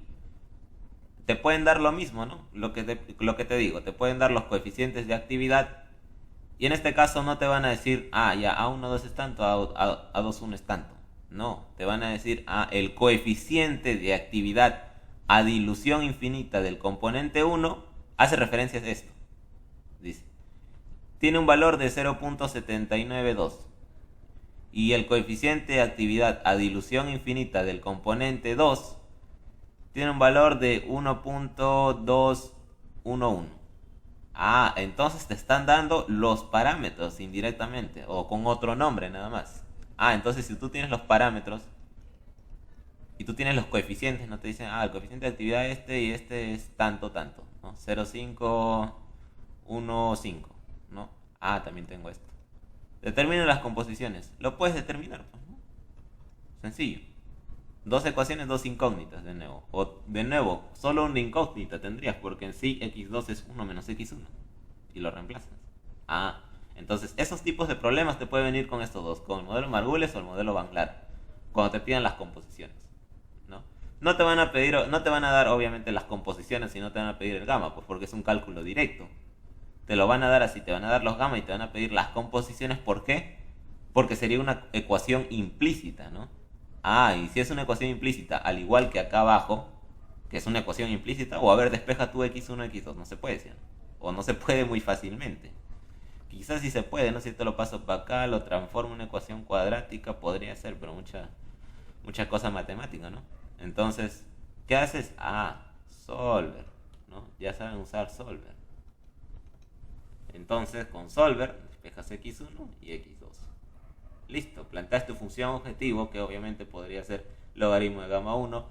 te pueden dar lo mismo, ¿no? Lo que te digo, te pueden dar los coeficientes de actividad y en este caso no te van a decir, ah, ya A12 es tanto, A21 es tanto. No, te van a decir, ah, el coeficiente de actividad a dilución infinita del componente 1 hace referencia a esto. Dice, tiene un valor de 0.792 y el coeficiente de actividad a dilución infinita del componente 2 tiene un valor de 1.211. Ah, entonces te están dando los parámetros indirectamente o con otro nombre nada más. Ah, entonces si tú tienes los parámetros y tú tienes los coeficientes, no te dicen, ah, el coeficiente de actividad y este es tanto, ¿no? 0,515, ¿no? Ah, también tengo esto. Determina las composiciones. Lo puedes determinar, pues, ¿no? Sencillo. Dos ecuaciones, dos incógnitas de nuevo. O de nuevo, solo una incógnita tendrías, porque en sí x2 es 1 menos x1. Y lo reemplazas. Ah, entonces esos tipos de problemas te pueden venir con estos dos, con el modelo Margules o el modelo Banglard, cuando te pidan las composiciones, ¿no? No te van a pedir, no te van a dar obviamente las composiciones, sino te van a pedir el gamma, pues porque es un cálculo directo. Te lo van a dar así, te van a dar los gamma y te van a pedir las composiciones. ¿Por qué? Porque sería una ecuación implícita, ¿no? Ah, y si es una ecuación implícita, al igual que acá abajo, que es una ecuación implícita, o a ver, despeja tu x1, x2, no se puede, ¿sí? O no se puede muy fácilmente. Quizás sí se puede, ¿no? Si te lo paso para acá, lo transformo en una ecuación cuadrática, podría ser, pero mucha cosa matemática, ¿no? Entonces, ¿qué haces? Ah, solver, ¿no? Ya saben usar solver. Entonces, con solver, despejas x1 y x2. Listo, planteas tu función objetivo, que obviamente podría ser logaritmo de gamma 1,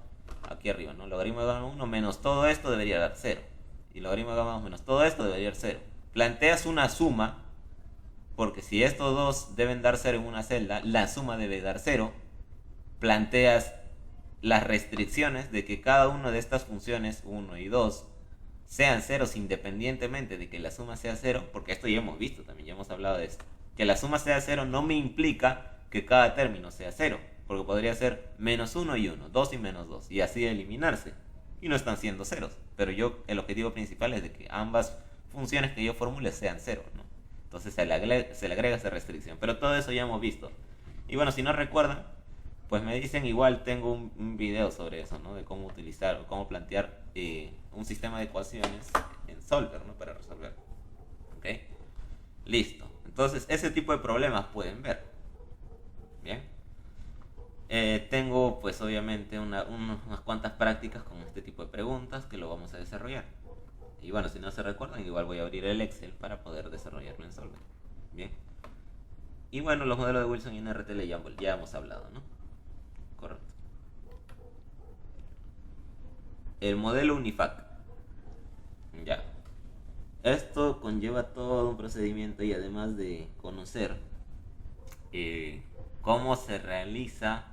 aquí arriba, ¿no? Logaritmo de gamma 1 menos todo esto debería dar 0. Y logaritmo de gamma 2 menos todo esto debería dar 0. Planteas una suma, porque si estos dos deben dar 0 en una celda, la suma debe dar 0. Planteas las restricciones de que cada una de estas funciones 1 y 2 sean ceros independientemente de que la suma sea cero, porque esto ya hemos visto también, ya hemos hablado de esto. Que la suma sea cero no me implica que cada término sea cero, porque podría ser menos 1 y 1, 2 y menos 2, y así eliminarse. Y no están siendo ceros, pero el objetivo principal es de que ambas funciones que yo formule sean cero, ¿no? Entonces se le agrega esa restricción, pero todo eso ya hemos visto. Y bueno, si no recuerdan, pues me dicen, igual tengo un video sobre eso, ¿no? De cómo utilizar o cómo plantear un sistema de ecuaciones en Solver, ¿no? Para resolver. ¿Ok? Listo. Entonces, ese tipo de problemas pueden ver. Bien. Tengo, pues obviamente, unas cuantas prácticas con este tipo de preguntas que lo vamos a desarrollar. Y bueno, si no se recuerdan, igual voy a abrir el Excel para poder desarrollarlo en Solver. Bien. Y bueno, los modelos de Wilson y NRTL ya hemos hablado, ¿no? Correcto. El modelo UNIFAC. Ya. Esto conlleva todo un procedimiento y además de conocer cómo se realiza,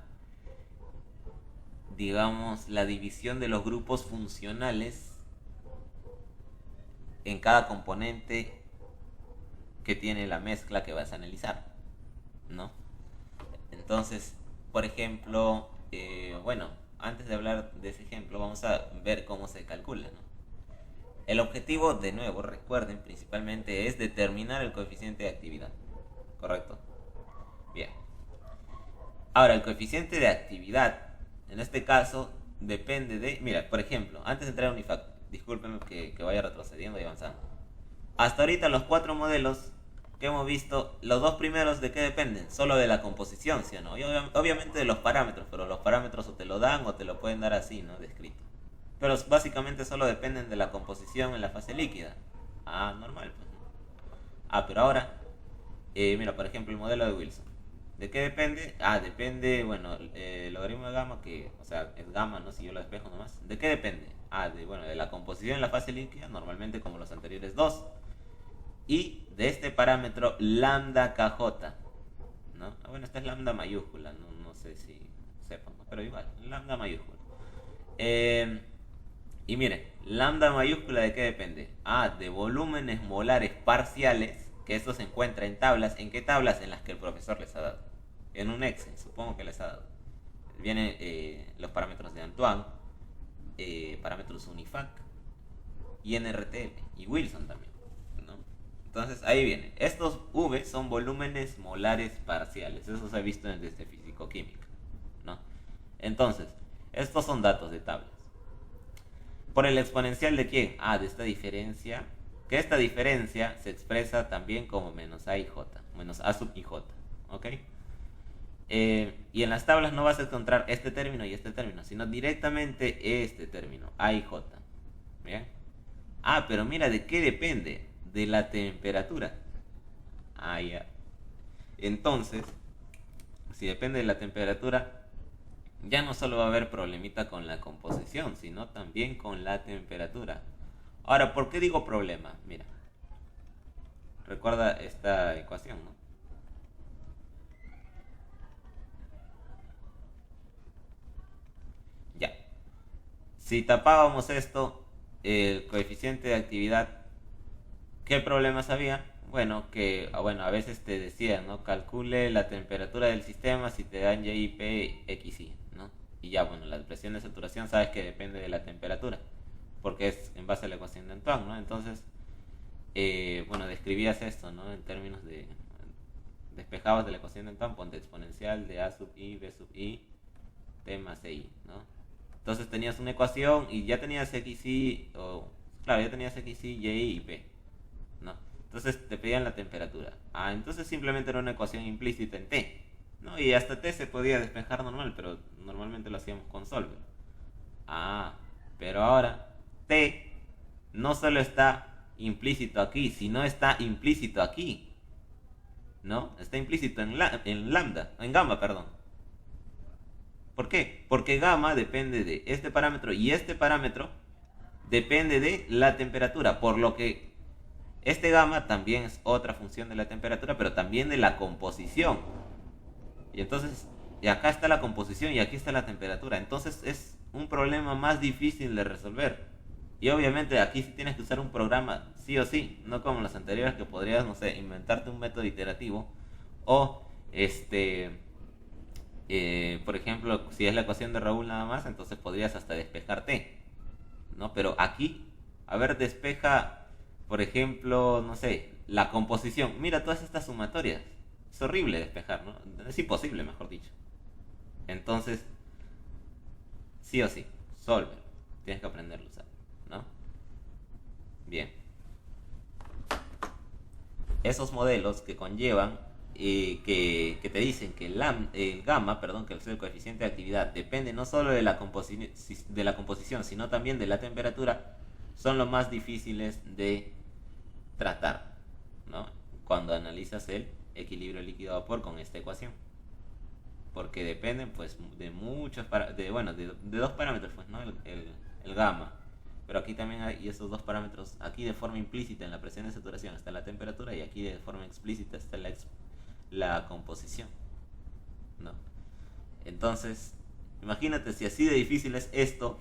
digamos, la división de los grupos funcionales en cada componente que tiene la mezcla que vas a analizar, ¿no? Entonces, por ejemplo, bueno, antes de hablar de ese ejemplo, vamos a ver cómo se calcula, ¿no? El objetivo, de nuevo, recuerden, principalmente es determinar el coeficiente de actividad, ¿correcto? Bien. Ahora, el coeficiente de actividad, en este caso, depende de... Mira, por ejemplo, antes de entrar a Unifac, discúlpenme que vaya retrocediendo y avanzando. Hasta ahorita los 4 modelos que hemos visto, los 2 primeros, ¿de qué dependen? Solo de la composición, ¿sí o no? Y obviamente de los parámetros, pero los parámetros o te lo dan o te lo pueden dar así, ¿no? Descrito. Pero básicamente solo dependen de la composición en la fase líquida. Ah, normal, pues. Ah, pero ahora, mira, por ejemplo, el modelo de Wilson. ¿De qué depende? Ah, depende, bueno, el logaritmo de gamma, que, o sea, es gamma, ¿no? Si yo lo despejo nomás. ¿De qué depende? Ah, de la composición en la fase líquida, normalmente como los anteriores 2. Y de este parámetro lambda kj, ¿no? Ah, bueno, esta es lambda mayúscula, no sé si sepan, ¿no? Pero igual, lambda mayúscula. Y miren, lambda mayúscula, ¿de qué depende? Ah, de volúmenes molares parciales, que esto se encuentra en tablas. ¿En qué tablas? En las que el profesor les ha dado. En un Excel, supongo que les ha dado. Vienen los parámetros de Antoine, parámetros UNIFAC, y NRTL, y Wilson también, ¿no? Entonces, ahí viene. Estos V son volúmenes molares parciales. Eso se ha visto desde físico-química, ¿no? Entonces, estos son datos de tablas. ¿Por el exponencial de quién? Ah, de esta diferencia. Que esta diferencia se expresa también como menos A y J. Menos A sub i J. ¿Ok? Y en las tablas no vas a encontrar este término y este término, sino directamente este término, A y J. ¿Bien? Ah, pero mira, ¿de qué depende? De la temperatura. Ah, ya. Entonces, si depende de la temperatura, ya no solo va a haber problemita con la composición, sino también con la temperatura. Ahora, ¿por qué digo problema? Mira, recuerda esta ecuación, ¿no? Ya. Si tapábamos esto, el coeficiente de actividad, ¿qué problemas había? Bueno, a veces te decía, ¿no? Calcule la temperatura del sistema si te dan YIP XY, ¿no? Y ya, bueno, la presión de saturación sabes que depende de la temperatura, porque es en base a la ecuación de Antoine, ¿no? Entonces, bueno, describías esto, ¿no? En términos de... Despejabas de la ecuación de Antoine, ponte exponencial de A sub I, B sub I, T más I, ¿no? Entonces tenías una ecuación y ya tenías XY, claro, ya tenías XY, Y y P, ¿no? Entonces te pedían la temperatura. Ah, entonces simplemente era una ecuación implícita en T, ¿no? Y hasta T se podía despejar normal, pero normalmente lo hacíamos con Solver. Ah, pero ahora T no solo está implícito aquí, sino está implícito aquí, ¿no? Está implícito en gamma, perdón. ¿Por qué? Porque gamma depende de este parámetro y este parámetro depende de la temperatura, por lo que este gamma también es otra función de la temperatura, pero también de la composición. Y entonces y acá está la composición y aquí está la temperatura. Entonces es un problema más difícil de resolver. Y obviamente aquí sí tienes que usar un programa sí o sí, no como los anteriores que podrías, no sé, inventarte un método iterativo o por ejemplo, si es la ecuación de Raúl nada más, entonces podrías hasta despejar T, ¿no? Pero aquí, a ver, despeja, por ejemplo, no sé, la composición. Mira todas estas sumatorias. Es horrible despejar, ¿no? Es imposible, mejor dicho. Entonces, sí o sí, solver. Tienes que aprenderlo a usar, ¿no? Bien. Esos modelos que conllevan, que te dicen que el gamma, perdón, que el coeficiente de actividad depende no solo de la composición, sino también de la temperatura, son los más difíciles de tratar, ¿no? Cuando analizas el equilibrio líquido-vapor con esta ecuación, porque dependen pues de muchos de dos parámetros, pues, ¿no? El gamma, pero aquí también hay esos dos parámetros. Aquí de forma implícita en la presión de saturación está la temperatura, y aquí de forma explícita está la composición, ¿no? Entonces imagínate si así de difícil es esto.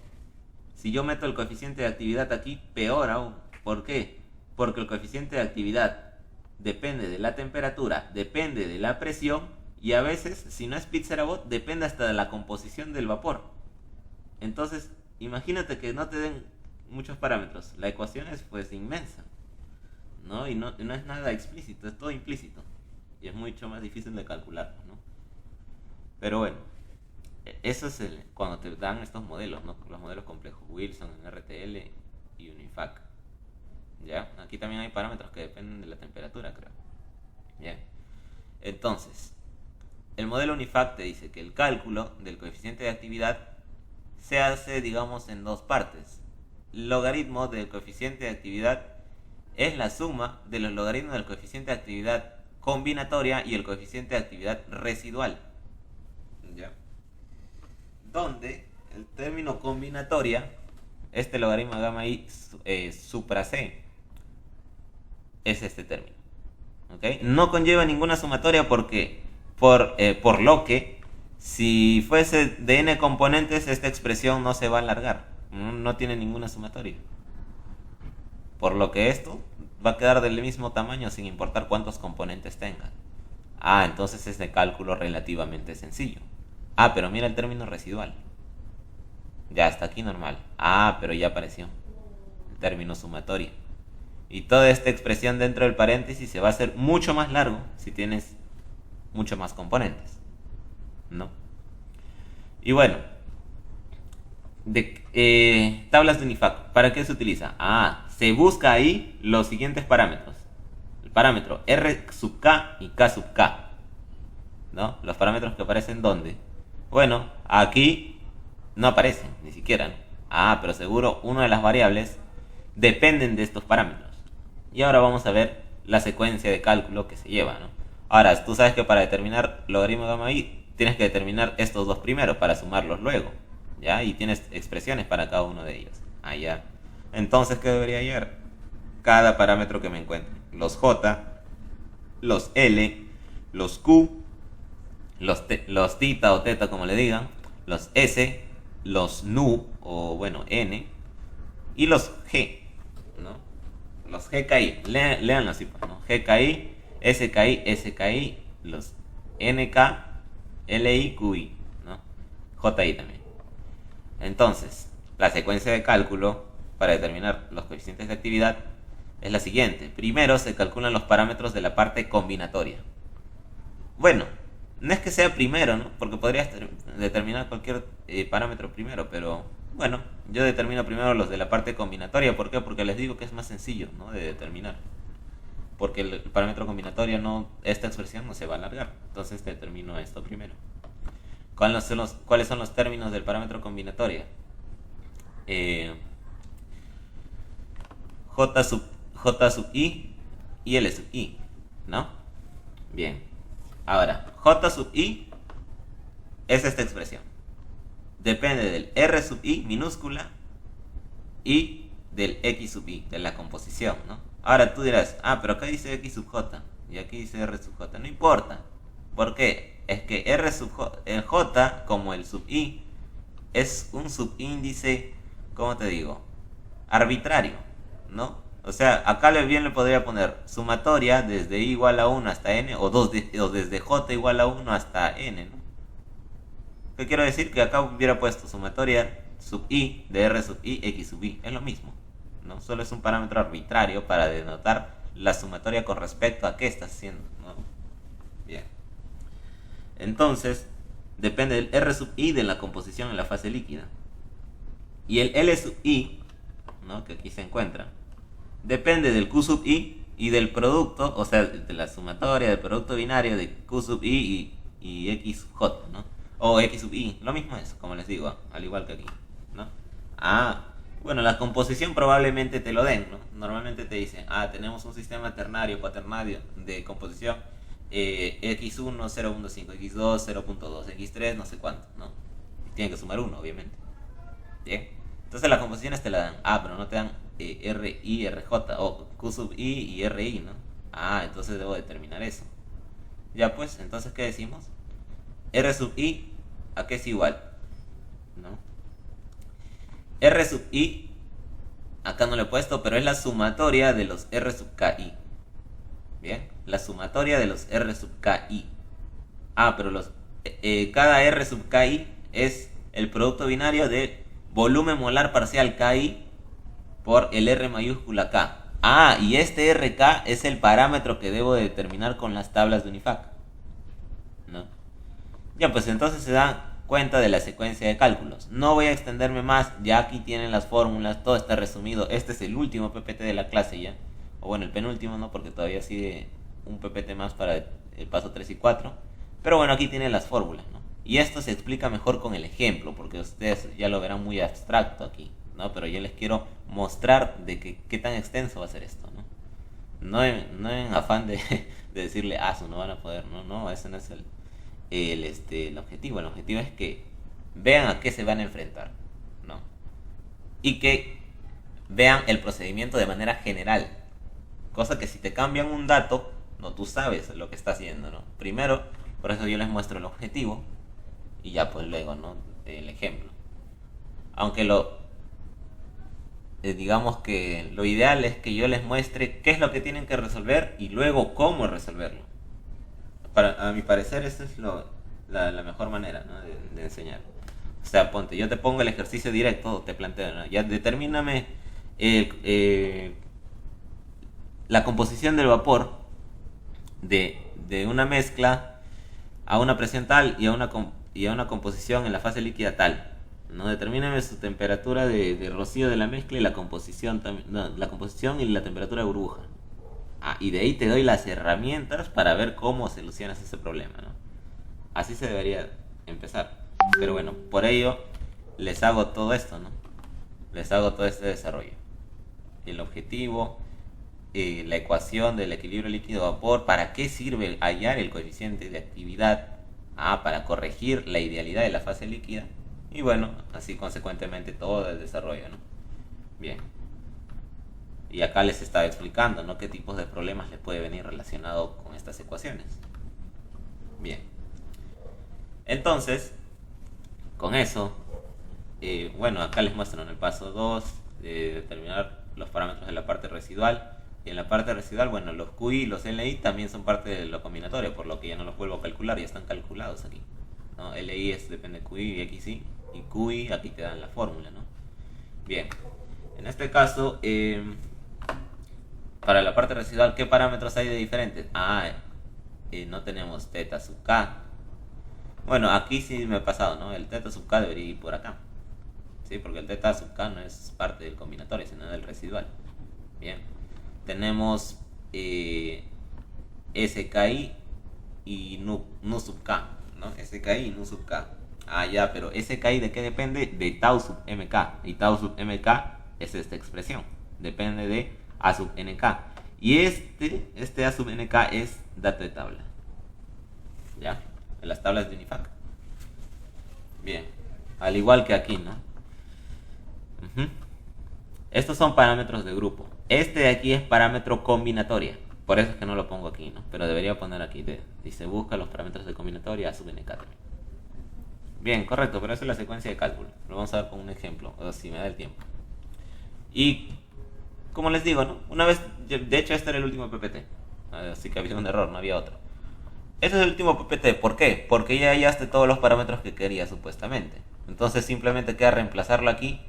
Si yo meto el coeficiente de actividad aquí, peor aún. ¿Por qué? Porque el coeficiente de actividad depende de la temperatura, depende de la presión, y a veces, si no es Pitzer-Avot, depende hasta de la composición del vapor. Entonces, imagínate que no te den muchos parámetros. La ecuación es pues inmensa, ¿no? Y no es nada explícito, es todo implícito. Y es mucho más difícil de calcular, ¿no? Pero bueno, eso es cuando te dan estos modelos, ¿no? Los modelos complejos, Wilson, RTL y Unifac. ¿Ya? Aquí también hay parámetros que dependen de la temperatura, creo. ¿Ya? Entonces, el modelo Unifac te dice que el cálculo del coeficiente de actividad se hace, digamos, en dos partes. El logaritmo del coeficiente de actividad es la suma de los logaritmos del coeficiente de actividad combinatoria y el coeficiente de actividad residual. ¿Ya? Donde el término combinatoria, este logaritmo gamma i supra c, es este término. ¿Okay? No conlleva ninguna sumatoria porque por lo que si fuese de n componentes, esta expresión no se va a alargar, no tiene ninguna sumatoria, por lo que esto va a quedar del mismo tamaño sin importar cuántos componentes tenga. Entonces es de cálculo relativamente sencillo. Pero mira el término residual, ya está aquí normal. Pero ya apareció el término sumatoria, y toda esta expresión dentro del paréntesis se va a hacer mucho más largo si tienes muchos más componentes, ¿no? Y bueno, tablas de Unifac, ¿para qué se utiliza? Se busca ahí los siguientes parámetros. El parámetro R sub K y K sub K, ¿no? Los parámetros que aparecen ¿dónde? Bueno, aquí no aparecen ni siquiera, ¿no? Pero seguro una de las variables dependen de estos parámetros. Y ahora vamos a ver la secuencia de cálculo que se lleva, ¿no? Ahora, tú sabes que para determinar logaritmo gamma i tienes que determinar estos dos primero para sumarlos luego, ¿ya? Y tienes expresiones para cada uno de ellos. Ya. Entonces, ¿qué debería hallar? Cada parámetro que me encuentre. Los J, los L, los Q, los tita o teta como le digan, los S, los nu o bueno, N, y los G, ¿no? Los GKI, leanlo así, ¿no? GKI, SKI, SKI, los NK, LI, QI, ¿no? JI también. Entonces, la secuencia de cálculo para determinar los coeficientes de actividad es la siguiente. Primero se calculan los parámetros de la parte combinatoria. Bueno, no es que sea primero, ¿no? Porque podrías determinar cualquier parámetro primero, pero bueno, yo determino primero los de la parte combinatoria. ¿Por qué? Porque les digo que es más sencillo, ¿no?, de determinar. Porque el parámetro combinatorio esta expresión no se va a alargar. Entonces determino esto primero. ¿Cuáles son los términos del parámetro combinatorio? J sub i y L sub i, ¿no? Bien. Ahora, J sub i es esta expresión. Depende del R sub i minúscula y del X sub i, de la composición, ¿no? Ahora tú dirás, pero acá dice X sub J y aquí dice R sub J. No importa. ¿Por qué? es que R sub J, el J como el sub I es un subíndice, ¿cómo te digo? Arbitrario, ¿no? O sea, acá bien le podría poner sumatoria desde I igual a 1 hasta N, o desde J igual a 1 hasta N, ¿no? ¿Qué quiero decir? Que acá hubiera puesto sumatoria sub I de R sub I, X sub I. Es lo mismo, ¿no? Solo es un parámetro arbitrario para denotar la sumatoria con respecto a qué estás haciendo, ¿no? Bien. Entonces, depende del R sub I de la composición en la fase líquida. Y el L sub I, ¿no? Que aquí se encuentra, depende del Q sub I y del producto, o sea, de la sumatoria del producto binario de Q sub I y X sub J, ¿no? O X sub I, lo mismo es, como les digo, al igual que aquí, ¿no? Bueno, la composición probablemente te lo den, ¿no? Normalmente te dicen, tenemos un sistema ternario, cuaternario de composición, X1 0.5, X2 0.2, X3 no sé cuánto, ¿no? Tienen que sumar 1, obviamente. Bien. Entonces las composiciones te la dan, pero no te dan RI, RJ, o Q sub I y RI, ¿no? Entonces debo determinar eso. Ya pues, entonces ¿qué decimos? R sub I, ¿a qué es igual? ¿No? R sub I, acá no lo he puesto, pero es la sumatoria de los R sub KI. Bien, la sumatoria de los R sub KI. Pero cada R sub KI es el producto binario de volumen molar parcial KI por el R mayúscula K. Y este RK es el parámetro que debo determinar con las tablas de Unifac, ¿no? Ya, pues entonces se dan cuenta de la secuencia de cálculos. No voy a extenderme más, ya aquí tienen las fórmulas, todo está resumido. Este es el último PPT de la clase ya. O bueno, el penúltimo, ¿no? Porque todavía sigue un PPT más para el paso 3 y 4. Pero bueno, aquí tienen las fórmulas, ¿no? Y esto se explica mejor con el ejemplo, porque ustedes ya lo verán muy abstracto aquí, ¿no? Pero yo les quiero mostrar de qué tan extenso va a ser esto, ¿no? No en afán de decirle, no van a poder, no, ese no es el objetivo. El objetivo es que vean a qué se van a enfrentar, ¿no? Y que vean el procedimiento de manera general. Cosa que si te cambian un dato, no, tú sabes lo que está haciendo, ¿no? Primero, por eso yo les muestro el objetivo y ya pues luego, ¿no? El ejemplo. Aunque digamos que lo ideal es que yo les muestre qué es lo que tienen que resolver y luego cómo resolverlo. A mi parecer esa es la mejor manera, ¿no? de enseñar. O sea, ponte, yo te pongo el ejercicio directo, te planteo, ¿no? Ya determíname la composición del vapor de una mezcla a una presión tal y a una composición en la fase líquida tal, ¿no? Determíname su temperatura de rocío de la mezcla y la composición y la temperatura de burbuja. Y de ahí te doy las herramientas para ver cómo solucionas ese problema, ¿no? Así se debería empezar. Pero bueno, por ello les hago todo esto, ¿no? Les hago todo este desarrollo. El objetivo, la ecuación del equilibrio líquido-vapor, ¿para qué sirve hallar el coeficiente de actividad? Para corregir la idealidad de la fase líquida. Y bueno, así consecuentemente todo el desarrollo, ¿no? Bien. Y acá les estaba explicando, ¿no? Qué tipos de problemas les puede venir relacionado con estas ecuaciones. Bien. Entonces, con eso, bueno, acá les muestro en el paso 2 determinar los parámetros de la parte residual. Y en la parte residual, bueno, los QI y los LI también son parte de lo combinatorio, por lo que ya no los vuelvo a calcular, ya están calculados aquí, ¿no? LI depende de QI y XI, y QI aquí te dan la fórmula, ¿no? Bien, en este caso, para la parte residual, ¿qué parámetros hay de diferentes? No tenemos teta sub K. Bueno, aquí sí me he pasado, ¿no? El teta sub K debería ir por acá, ¿sí? Porque el teta sub K no es parte del combinatorio, sino del residual. Bien, tenemos SKI y nu sub K, ¿no? SKI y nu sub K. Ya, pero SKI ¿de qué depende? De tau sub MK. Y tau sub MK es esta expresión. Depende de A sub NK. Y este A sub NK es dato de tabla. ¿Ya? En las tablas de Unifac. Bien. Al igual que aquí, ¿no? Estos son parámetros de grupo. Este de aquí es parámetro combinatoria. Por eso es que no lo pongo aquí, ¿no? Pero debería poner aquí. Dice, busca los parámetros de combinatoria a sub n cat. Bien, correcto, pero esa es la secuencia de cálculo. Lo vamos a ver con un ejemplo, o si me da el tiempo. Y, como les digo, ¿no? Una vez, de hecho este era el último PPT. Así que había un error, no había otro. Este es el último PPT, ¿por qué? Porque ya hallaste todos los parámetros que quería supuestamente. Entonces simplemente queda reemplazarlo aquí.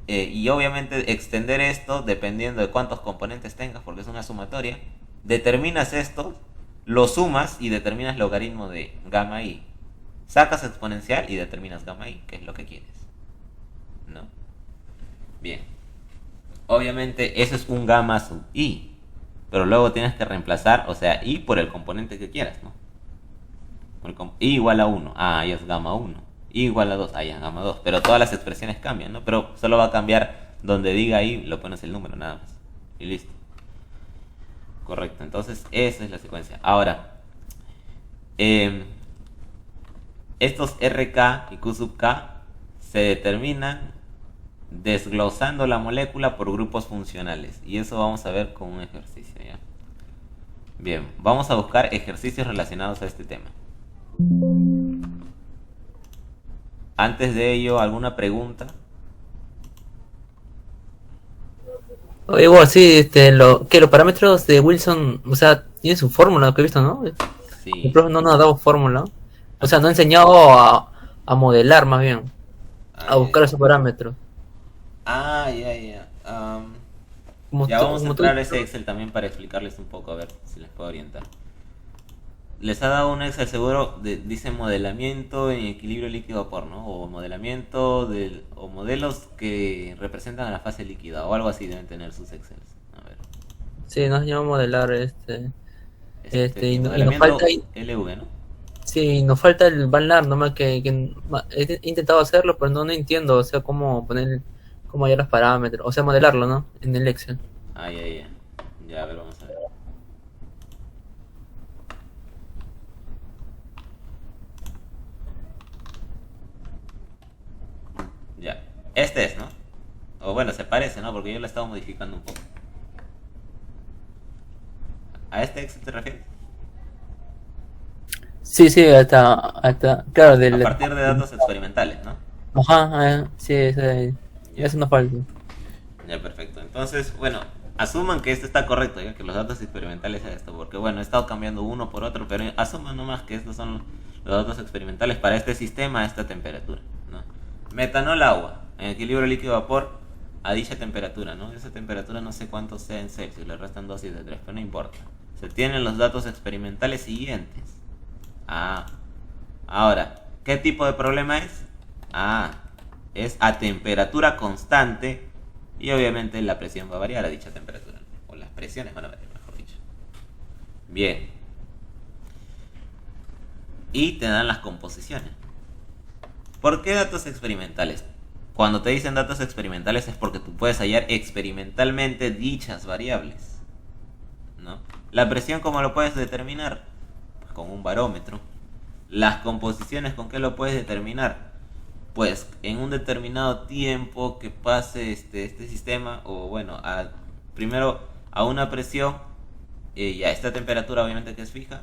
Y obviamente extender esto dependiendo de cuántos componentes tengas, porque es una sumatoria. Determinas esto, lo sumas y determinas logaritmo de gamma i. Sacas exponencial y determinas gamma i, que es lo que quieres, ¿no? Bien. Obviamente eso es un gamma sub i, pero luego tienes que reemplazar, o sea, i por el componente que quieras, ¿no? I igual a 1, ya es gamma 1. I igual a 2, ya es gamma 2. Pero todas las expresiones cambian, ¿no? Pero solo va a cambiar donde diga i, lo pones el número nada más. Y listo. Correcto, entonces esa es la secuencia. Ahora, estos RK y Q sub K se determinan desglosando la molécula por grupos funcionales. Y eso vamos a ver con un ejercicio, ¿ya? Bien, vamos a buscar ejercicios relacionados a este tema. Antes de ello, ¿alguna pregunta? Igual, sí, los parámetros de Wilson, o sea, tiene su fórmula, lo que he visto, ¿no? El Sí. profe no nos ha dado fórmula. O sea, no ha enseñado a modelar, más bien, a buscar esos parámetros. Ya. Ya vamos a entrar a ese Excel también para explicarles un poco, a ver si les puedo orientar. Les ha dado un Excel seguro, dice modelamiento en equilibrio líquido-vapor, ¿no? O modelamiento o modelos que representan a la fase líquida, o algo así deben tener sus Excels. A ver. Sí, nos enseñó a modelar y nos modelamiento falta LV, ¿no? sí, nos falta el Banlar, nomás que he intentado hacerlo, pero no entiendo, o sea, cómo hallar los parámetros, o sea, modelarlo, ¿no? En el Excel. Ya. Ya, a ver, vamos a ver. Ya. Este es, ¿no? O bueno, se parece, ¿no? Porque yo lo he estado modificando un poco. ¿A este Excel te refieres? Sí, claro, A partir de datos experimentales, ¿no? Ajá, sí, eso nos falta. Ya, perfecto. Entonces, bueno, asuman que esto está correcto, ¿ya? Que los datos experimentales es esto, porque bueno, he estado cambiando uno por otro, pero asuman nomás que estos son los datos experimentales para este sistema a esta temperatura, ¿no? Metanol agua, en equilibrio líquido-vapor a dicha temperatura, ¿no? Esa temperatura no sé cuánto sea en Celsius, le restan dosis de 3, pero no importa. Se tienen los datos experimentales siguientes. Ahora, ¿qué tipo de problema es? Es a temperatura constante y obviamente la presión va a variar a dicha temperatura, o las presiones van a variar, mejor dicho. Bien. Y te dan las composiciones. ¿Por qué datos experimentales? Cuando te dicen datos experimentales es porque tú puedes hallar experimentalmente dichas variables, ¿no? La presión, ¿cómo lo puedes determinar? Pues con un barómetro. Las composiciones, ¿con qué lo puedes determinar? Pues en un determinado tiempo que pase este sistema, o bueno, primero a una presión y a esta temperatura obviamente que es fija,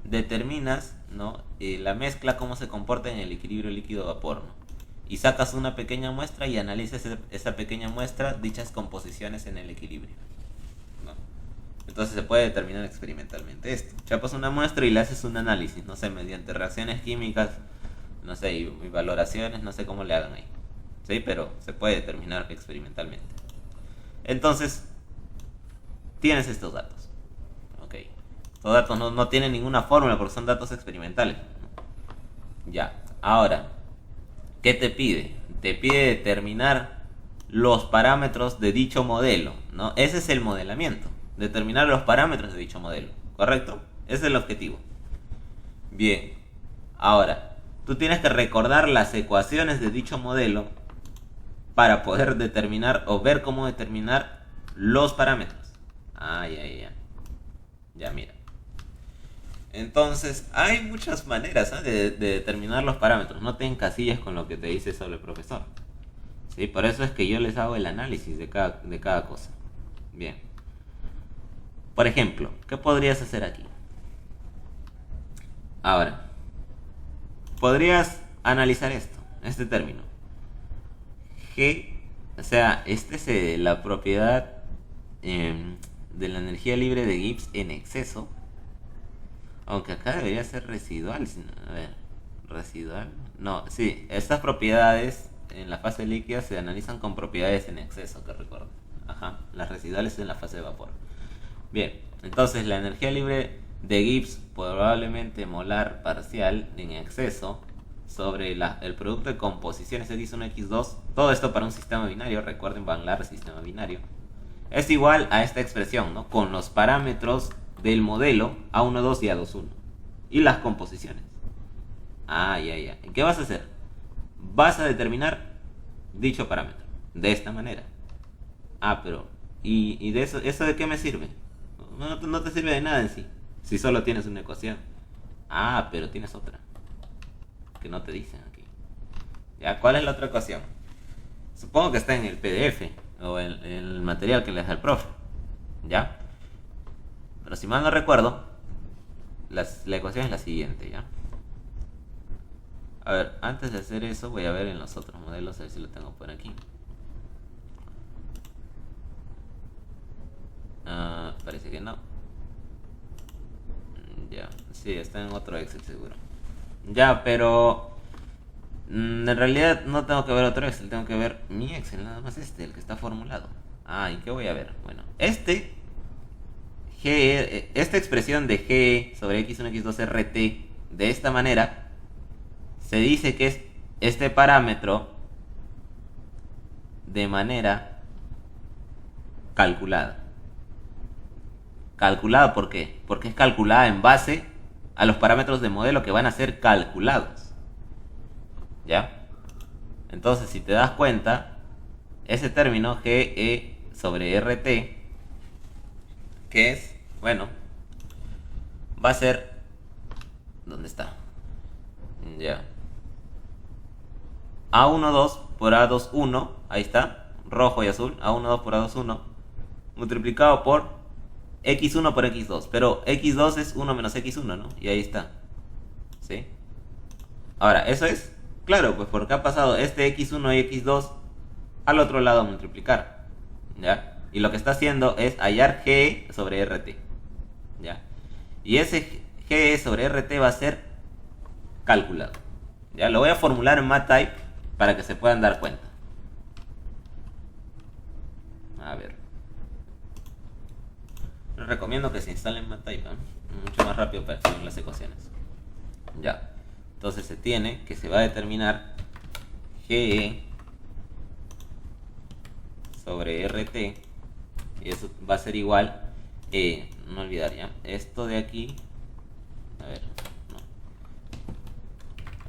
determinas, ¿no? La mezcla, cómo se comporta en el equilibrio líquido-vapor, ¿no? Y sacas una pequeña muestra y analizas esa pequeña muestra, dichas composiciones en el equilibrio, ¿no? Entonces se puede determinar experimentalmente esto. Chapas una muestra y le haces un análisis, no sé, mediante reacciones químicas, no sé, y valoraciones, no sé cómo le hagan ahí, ¿sí? Pero se puede determinar experimentalmente. Entonces, tienes estos datos, ¿ok? Estos datos no tienen ninguna fórmula porque son datos experimentales, ¿no? Ya, ahora, ¿qué te pide? Te pide determinar los parámetros de dicho modelo, ¿no? Ese es el modelamiento, determinar los parámetros de dicho modelo, ¿correcto? Ese es el objetivo. Bien, ahora, tú tienes que recordar las ecuaciones de dicho modelo para poder determinar o ver cómo determinar los parámetros. Ya, mira. Entonces, hay muchas maneras de determinar los parámetros. No te encasilles con lo que te dice solo el profesor, ¿sí? Por eso es que yo les hago el análisis de cada cosa. Bien. Por ejemplo, ¿qué podrías hacer aquí? Ahora, podrías analizar este término. G, o sea, este es la propiedad de la energía libre de Gibbs en exceso. Aunque acá debería ser residual. A ver, residual. No, sí, estas propiedades en la fase líquida se analizan con propiedades en exceso, que recuerdo. Ajá, las residuales en la fase de vapor. Bien, entonces la energía libre de Gibbs, probablemente molar parcial en exceso, sobre el producto de composiciones X1, X2, todo esto para un sistema binario, recuerden Van Laar sistema binario, es igual a esta expresión, ¿no? Con los parámetros del modelo A12 y A21 y las composiciones. Ya. ¿Qué vas a hacer? Vas a determinar dicho parámetro de esta manera. Pero ¿y de eso de qué me sirve? No te sirve de nada en sí, si solo tienes una ecuación. Pero tienes otra que no te dicen aquí. ¿Ya? ¿Cuál es la otra ecuación? Supongo que está en el PDF o en el material que les da el profe. ¿Ya? Pero si mal no recuerdo, la ecuación es la siguiente, ¿ya? A ver, antes de hacer eso voy a ver en los otros modelos, a ver si lo tengo por aquí. Parece que no. Ya, sí, está en otro Excel seguro. Ya, pero en realidad no tengo que ver otro Excel, tengo que ver mi Excel, nada más el que está formulado. ¿Y qué voy a ver? Bueno, esta expresión de G sobre X1, X2, RT, de esta manera, se dice que es este parámetro de manera calculada. ¿Calculada por qué? Porque es calculada en base a los parámetros de modelo que van a ser calculados. ¿Ya? Entonces, si te das cuenta, ese término GE sobre RT, que es, bueno, va a ser... ¿Dónde está? Ya. A12 por A21, ahí está, rojo y azul, A12 por A21, multiplicado por X1 por X2, pero X2 es 1 menos X1, ¿no? Y ahí está, ¿sí? Ahora, eso es, claro, pues porque ha pasado este X1 y X2 al otro lado a multiplicar, ¿ya? Y lo que está haciendo es hallar GE sobre RT, ¿ya? Y ese GE sobre RT va a ser calculado, ¿ya? Lo voy a formular en MATLAB para que se puedan dar cuenta. A ver. Les recomiendo que se instalen MATLAB, ¿eh? Mucho más rápido para escribir las ecuaciones. Ya. Entonces se va a determinar GE sobre RT. Y eso va a ser igual. No olvidar ya. Esto de aquí. A ver. No.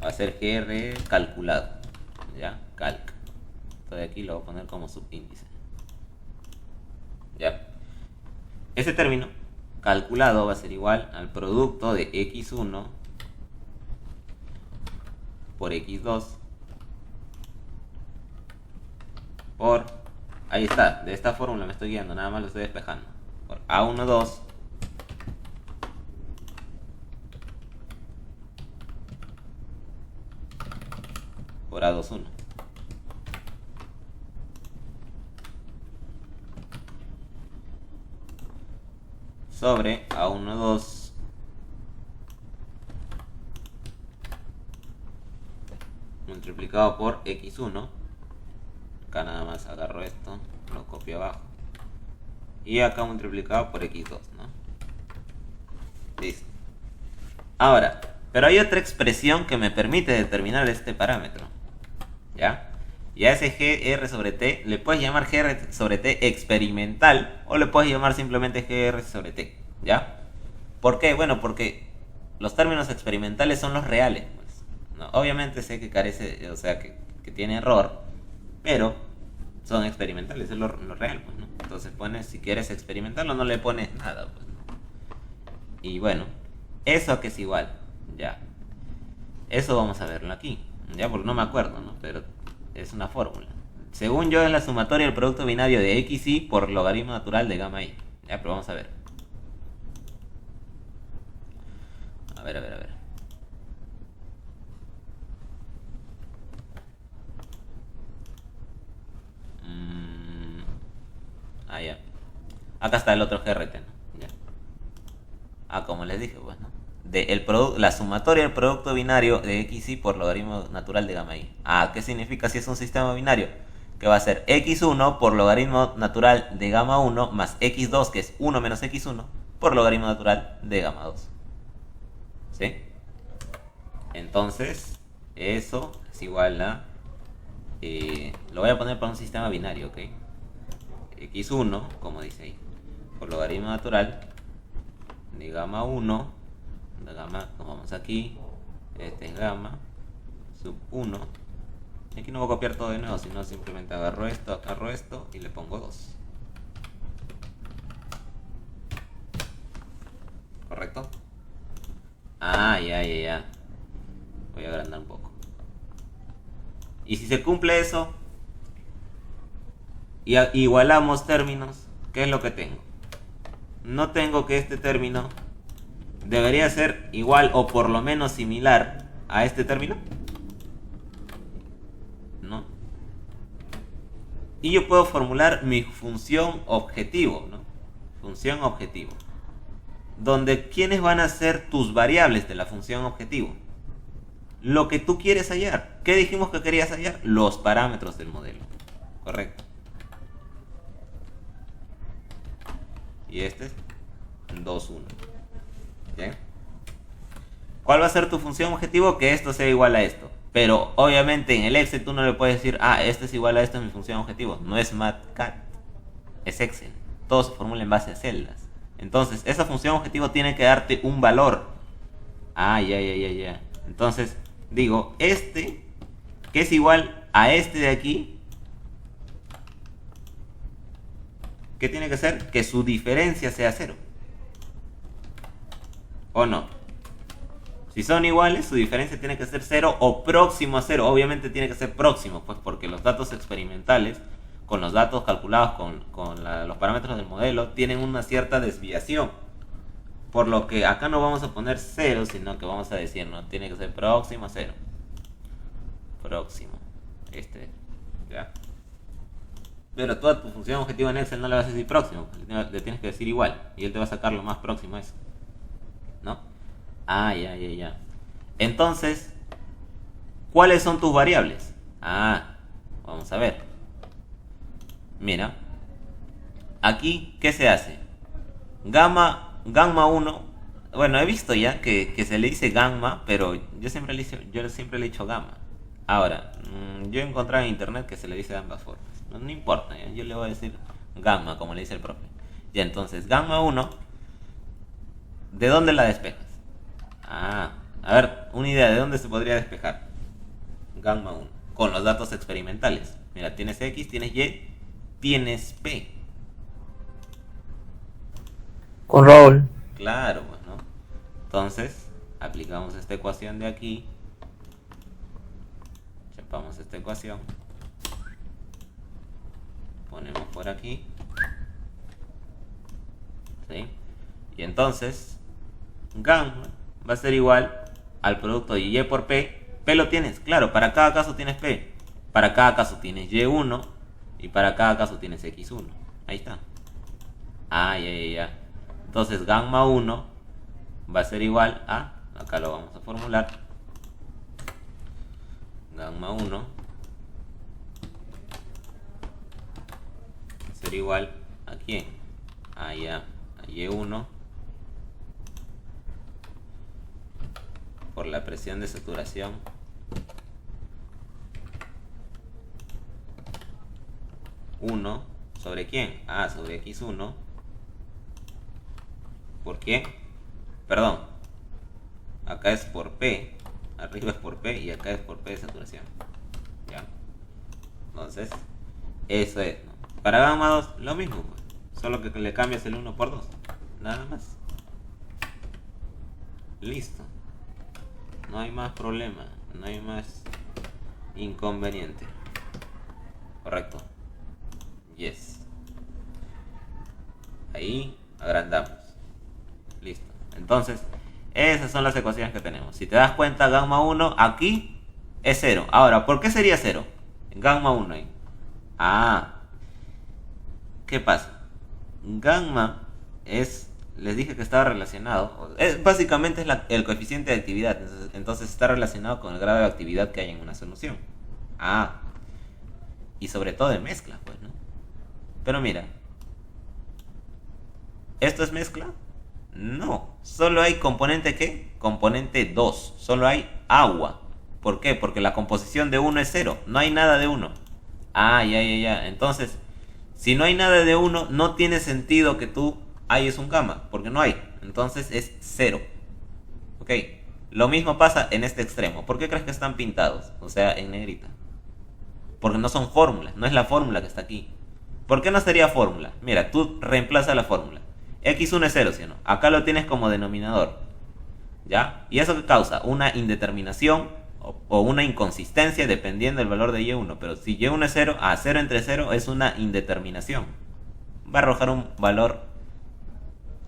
Va a ser GR calculado. Ya. Calc. Esto de aquí lo voy a poner como subíndice. Ya. Ese término calculado va a ser igual al producto de X1 por X2 por, ahí está, de esta fórmula me estoy guiando, nada más lo estoy despejando, por A12 por A21 sobre A12 multiplicado por X1. Acá nada más agarro esto, lo copio abajo. Y acá multiplicado por X2, ¿no? Listo. Ahora, pero hay otra expresión que me permite determinar este parámetro. ¿Ya? Y a ese GR sobre T le puedes llamar GR sobre T experimental o le puedes llamar simplemente GR sobre T. ¿Ya? ¿Por qué? Bueno, porque los términos experimentales son los reales, pues, ¿no? Obviamente sé que carece, o sea, que tiene error, pero son experimentales, es lo real, pues, ¿no? Entonces pones, si quieres experimentarlo, no le pones nada, pues, ¿no? Y bueno, eso que es igual, ya. Eso vamos a verlo aquí, ya, porque no me acuerdo, ¿no? Pero es una fórmula. Según yo, es la sumatoria del producto binario de XY por logaritmo natural de gamma Y. Ya, pero vamos a ver. Ah, ya. Acá está el otro GRT, ¿no? Ya. Ah, como les dije, pues, ¿no? La sumatoria del producto binario de xy por logaritmo natural de gamma y. Ah, ¿qué significa si es un sistema binario? Que va a ser x1 por logaritmo natural de gamma 1 más x2, que es 1 menos x1, por logaritmo natural de gamma 2. ¿Sí? Entonces, eso es igual a... lo voy a poner para un sistema binario, ¿ok? x1, como dice ahí, por logaritmo natural de gamma 1, de gamma, nos vamos aquí, este es gamma, sub 1. Aquí no voy a copiar todo de nuevo, sino simplemente agarro esto y le pongo 2. ¿Correcto? Ah, ya. Voy a agrandar un poco. Y si se cumple eso, y igualamos términos, ¿qué es lo que tengo? No tengo que este término debería ser igual o por lo menos similar a este término. ¿No? Y yo puedo formular mi función objetivo, ¿no? Función objetivo. Donde ¿quiénes van a ser tus variables de la función objetivo? Lo que tú quieres hallar. ¿Qué dijimos que querías hallar? Los parámetros del modelo. Correcto. Y este es 2, 1. ¿Bien? ¿Cuál va a ser tu función objetivo? Que esto sea igual a esto. Pero obviamente en el Excel tú no le puedes decir, este es igual a esto en mi función objetivo. No es MATCAD, es Excel. Todo se formula en base a celdas. Entonces, esa función objetivo tiene que darte un valor. Ya. Entonces, digo, este, que es igual a este de aquí, ¿qué tiene que ser? Que su diferencia sea 0. ¿O no? Si son iguales, su diferencia tiene que ser 0 o próximo a 0. Obviamente tiene que ser próximo, pues porque los datos experimentales, con los datos calculados con los parámetros del modelo, tienen una cierta desviación. Por lo que acá no vamos a poner 0, sino que vamos a decir, no, tiene que ser próximo a 0. Próximo. ¿Ya? Pero toda tu función objetivo en Excel no le vas a decir próximo, le tienes que decir igual. Y él te va a sacar lo más próximo a eso. ¿No? Ya. Entonces, ¿cuáles son tus variables? Vamos a ver. Mira. Aquí, ¿qué se hace? Gamma 1. Bueno, he visto ya que se le dice gamma, pero yo siempre le he dicho gamma. Ahora, yo he encontrado en internet que se le dice de ambas formas. No importa, ¿ya? Yo le voy a decir gamma, como le dice el profe. Ya, entonces, gamma 1, ¿de dónde la despejas? A ver, una idea de dónde se podría despejar. Gamma 1, con los datos experimentales. Mira, tienes X, tienes Y, tienes P. Con Raúl. Claro, pues, ¿no? Entonces, aplicamos esta ecuación de aquí. Chapamos esta ecuación. Ponemos por aquí. ¿Sí? Y entonces, gamma va a ser igual al producto de Y por P. P lo tienes, claro, para cada caso tienes P. Para cada caso tienes Y1 y para cada caso tienes X1. Ahí está. Ya. Entonces gamma 1 va a ser igual a, acá lo vamos a formular, gamma 1 va a ser igual a quién, a Y1 por la presión de saturación ¿1 sobre quién? Sobre X1. ¿Por qué? Perdón. Acá es por P. Arriba es por P y acá es por P de saturación. ¿Ya? Entonces, eso es, ¿no? Para gamma 2, lo mismo, pues. Solo que le cambias el 1 por 2. Nada más. Listo. No hay más problema. No hay más inconveniente. Correcto. Yes. Ahí agrandamos. Listo. Entonces, esas son las ecuaciones que tenemos. Si te das cuenta, gamma 1 aquí es 0. Ahora, ¿por qué sería 0? Gamma 1 ahí. ¿Qué pasa? gamma les dije que estaba relacionado, básicamente es el coeficiente de actividad, entonces está relacionado con el grado de actividad que hay en una solución. Y sobre todo de mezcla, pues, ¿no? Pero mira, ¿esto es mezcla? No, solo hay componente ¿qué? Componente 2, solo hay agua. ¿Por qué? Porque la composición de 1 es 0, no hay nada de 1. Ya. Entonces, si no hay nada de 1, no tiene sentido que tú halles un gamma, porque no hay. Entonces es 0. Ok, lo mismo pasa en este extremo. ¿Por qué crees que están pintados? O sea, en negrita. Porque no son fórmulas, no es la fórmula que está aquí. ¿Por qué no sería fórmula? Mira, tú reemplaza la fórmula. X1 es 0, ¿sí o no? Acá lo tienes como denominador. ¿Ya? ¿Y eso qué causa? Una indeterminación o una inconsistencia dependiendo del valor de Y1. Pero si Y1 es 0, 0 entre 0 es una indeterminación. Va a arrojar un valor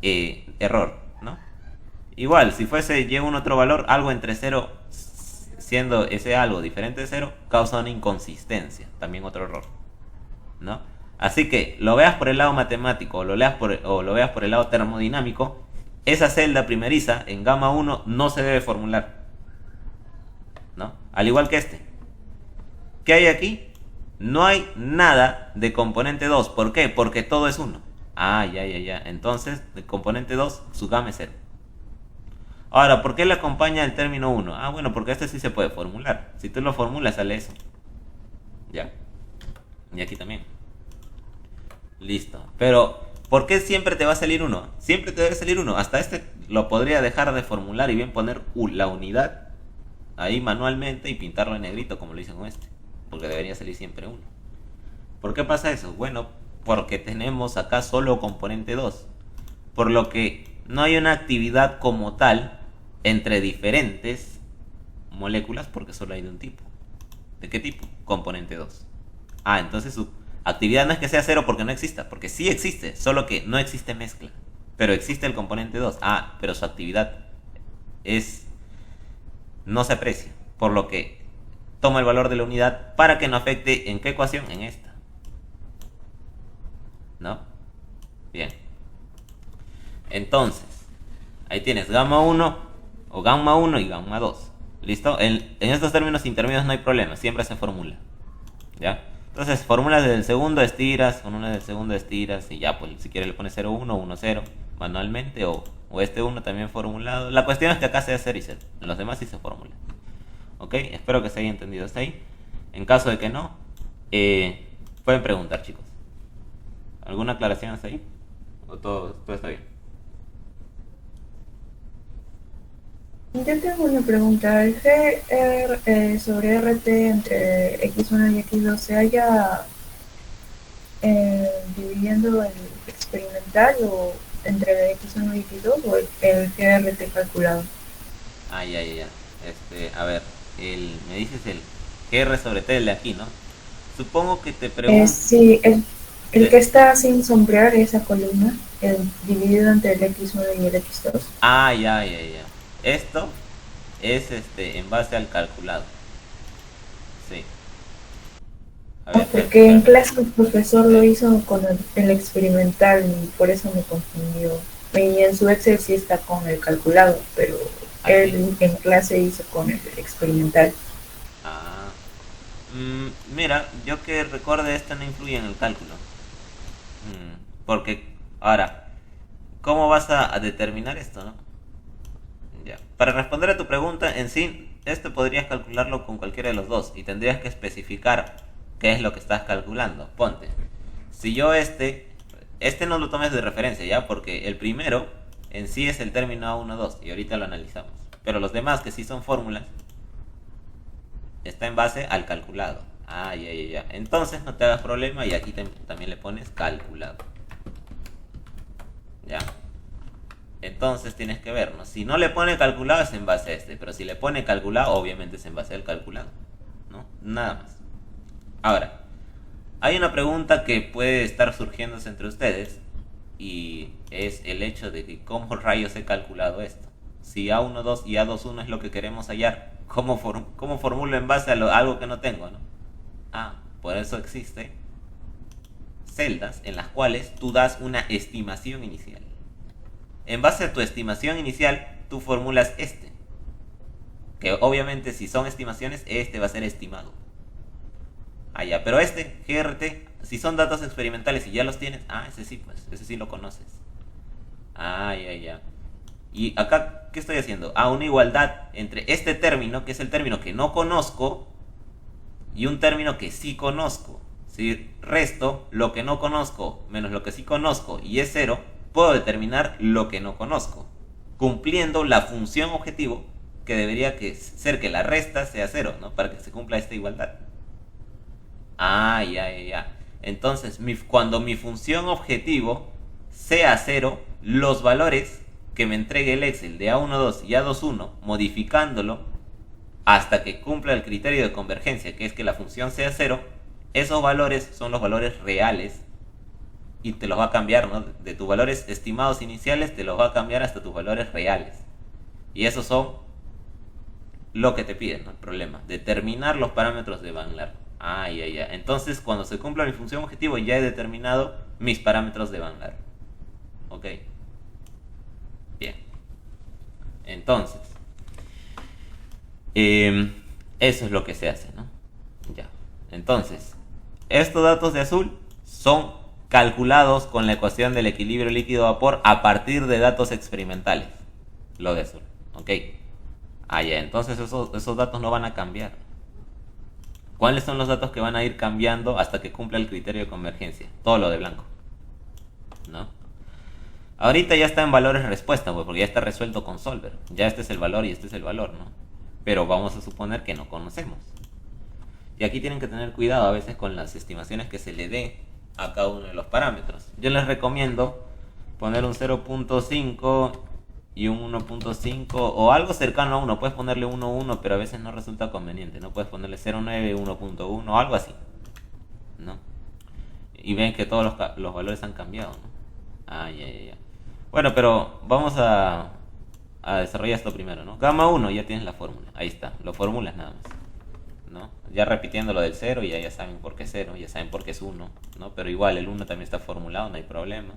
error, ¿no? Igual, si fuese Y1 otro valor, algo entre 0, siendo ese algo diferente de 0, causa una inconsistencia. También otro error, ¿no? Así que lo veas por el lado matemático o lo veas por el lado termodinámico, esa celda primeriza en gamma 1 no se debe formular, ¿no? Al igual que este. ¿Qué hay aquí? No hay nada de componente 2. ¿Por qué? Porque todo es 1. Ya. Entonces, de componente 2, su gamma es 0. Ahora, ¿por qué le acompaña el término 1? Bueno, porque este sí se puede formular. Si tú lo formulas, sale eso. Ya. Y aquí también. Listo. Pero, ¿por qué siempre te va a salir 1? Siempre te debe salir 1. Hasta este lo podría dejar de formular y bien poner la unidad ahí manualmente y pintarlo en negrito como lo hice con este. Porque debería salir siempre 1. ¿Por qué pasa eso? Bueno, porque tenemos acá solo componente 2. Por lo que no hay una actividad como tal entre diferentes moléculas porque solo hay de un tipo. ¿De qué tipo? Componente 2. Entonces su actividad no es que sea 0 porque no exista, porque sí existe, solo que no existe mezcla. Pero existe el componente 2. Pero su actividad no se aprecia, por lo que toma el valor de la unidad para que no afecte ¿en qué ecuación? En esta. ¿No? Bien. Entonces, ahí tienes gamma 1 o gamma 1 y gamma 2. ¿Listo? En estos términos intermedios no hay problema, siempre se formula. ¿Ya? Entonces, fórmulas del segundo estiras, fórmulas del segundo estiras y ya, pues si quieres le pones 0, 1, 1, 0 manualmente o este 1 también formulado. La cuestión es que acá sea 0 y 0. En los demás sí se formula. ¿Ok? Espero que se haya entendido hasta ahí. En caso de que no, pueden preguntar, chicos. ¿Alguna aclaración hasta ahí? ¿O todo está bien? Yo tengo una pregunta. ¿El GR sobre RT entre X1 y X2 se halla dividiendo el experimental o entre X1 y X2 o el GRT calculado? Ya. A ver, me dices el GR sobre T de aquí, ¿no? Supongo que te pregunto. Sí, el que está sin sombrear esa columna, el dividido entre el X1 y el X2. Ya. Esto es en base al calculado. Sí. A ver, Porque en clase el profesor lo hizo con el experimental y por eso me confundió. Y en su Excel sí está con el calculado, pero él en clase hizo con el experimental. Mira, yo que recuerde esto no influye en el cálculo. Porque, ahora, ¿cómo vas a determinar esto, no? Ya. Para responder a tu pregunta, en sí, esto podrías calcularlo con cualquiera de los dos y tendrías que especificar qué es lo que estás calculando. Ponte, si yo este no lo tomes de referencia, ¿ya? Porque el primero en sí es el término A12 y ahorita lo analizamos. Pero los demás, que sí son fórmulas, está en base al calculado. Ya. Entonces no te hagas problema y aquí también le pones calculado. Ya. Entonces tienes que ver, ¿no? Si no le pone calculado es en base a este, pero si le pone calculado, obviamente es en base al calculado, ¿no? Nada más. Ahora, hay una pregunta que puede estar surgiéndose entre ustedes y es el hecho de que ¿cómo rayos he calculado esto? Si A12 y A21 es lo que queremos hallar, ¿cómo formulo en base a algo que no tengo, no? Por eso existe celdas en las cuales tú das una estimación inicial. En base a tu estimación inicial, tú formulas este. Que obviamente si son estimaciones, este va a ser estimado. Ah, ya, pero este, GRT, si son datos experimentales y ya los tienes, ese sí, pues, ese sí lo conoces. Ya. Y acá, ¿qué estoy haciendo? Una igualdad entre este término, que es el término que no conozco, y un término que sí conozco. Si resto lo que no conozco menos lo que sí conozco y es 0, puedo determinar lo que no conozco, cumpliendo la función objetivo que debería ser que la resta sea 0, ¿no? Para que se cumpla esta igualdad. Ya. Entonces, cuando mi función objetivo sea 0, los valores que me entregue el Excel de A12 y A21, modificándolo hasta que cumpla el criterio de convergencia, que es que la función sea 0, esos valores son los valores reales y te los va a cambiar, ¿no? De tus valores estimados iniciales te los va a cambiar hasta tus valores reales. Y esos son lo que te piden, ¿no? El problema, determinar los parámetros de Van Laer. Ya. Entonces, cuando se cumpla mi función objetivo, ya he determinado mis parámetros de Van Laer. Ok. Bien. Entonces, eso es lo que se hace, ¿no? Ya. Entonces, estos datos de azul son calculados con la ecuación del equilibrio líquido-vapor a partir de datos experimentales. Lo de azul. Ok. Ya. Entonces, esos datos no van a cambiar. ¿Cuáles son los datos que van a ir cambiando hasta que cumpla el criterio de convergencia? Todo lo de blanco, ¿no? Ahorita ya está en valores respuesta, pues, porque ya está resuelto con Solver. Ya este es el valor y este es el valor, ¿no? Pero vamos a suponer que no conocemos. Y aquí tienen que tener cuidado a veces con las estimaciones que se le dé a cada uno de los parámetros. Yo les recomiendo poner un 0.5 y un 1.5 o algo cercano a 1. Puedes ponerle 1.1, pero a veces no resulta conveniente. No puedes ponerle 0.9, 1.1 o algo así, ¿no? Y ven que todos los valores han cambiado, ¿no? Ya. Bueno, pero vamos a desarrollar esto primero, ¿no? Gamma 1, ya tienes la fórmula. Ahí está, lo formulas nada más, ¿no? Ya repitiendo lo del 0, ya saben por qué 0, ya saben por qué es 1, ¿no? Pero igual el 1 también está formulado, no hay problema.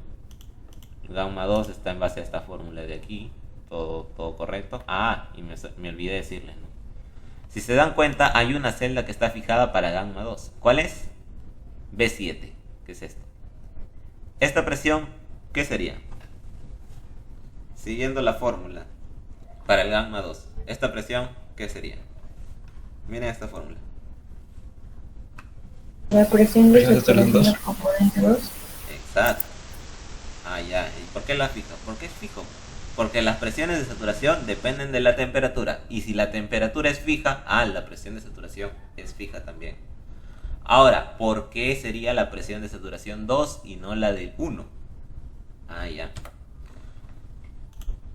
Gamma 2 está en base a esta fórmula de aquí, todo correcto. Y me olvidé decirles, ¿no? Si se dan cuenta, hay una celda que está fijada para gamma 2. ¿Cuál es? B7, ¿qué es esto? Esta presión, ¿qué sería? Siguiendo la fórmula para el gamma 2, esta presión, ¿qué sería? Miren esta fórmula. La presión de Presión de saturación saturación del componente 2. Exacto. Ya. ¿Y por qué la fijo? ¿Por qué es fijo? Porque las presiones de saturación dependen de la temperatura. Y si la temperatura es fija, la presión de saturación es fija también. Ahora, ¿por qué sería la presión de saturación 2 y no la del 1? Ya.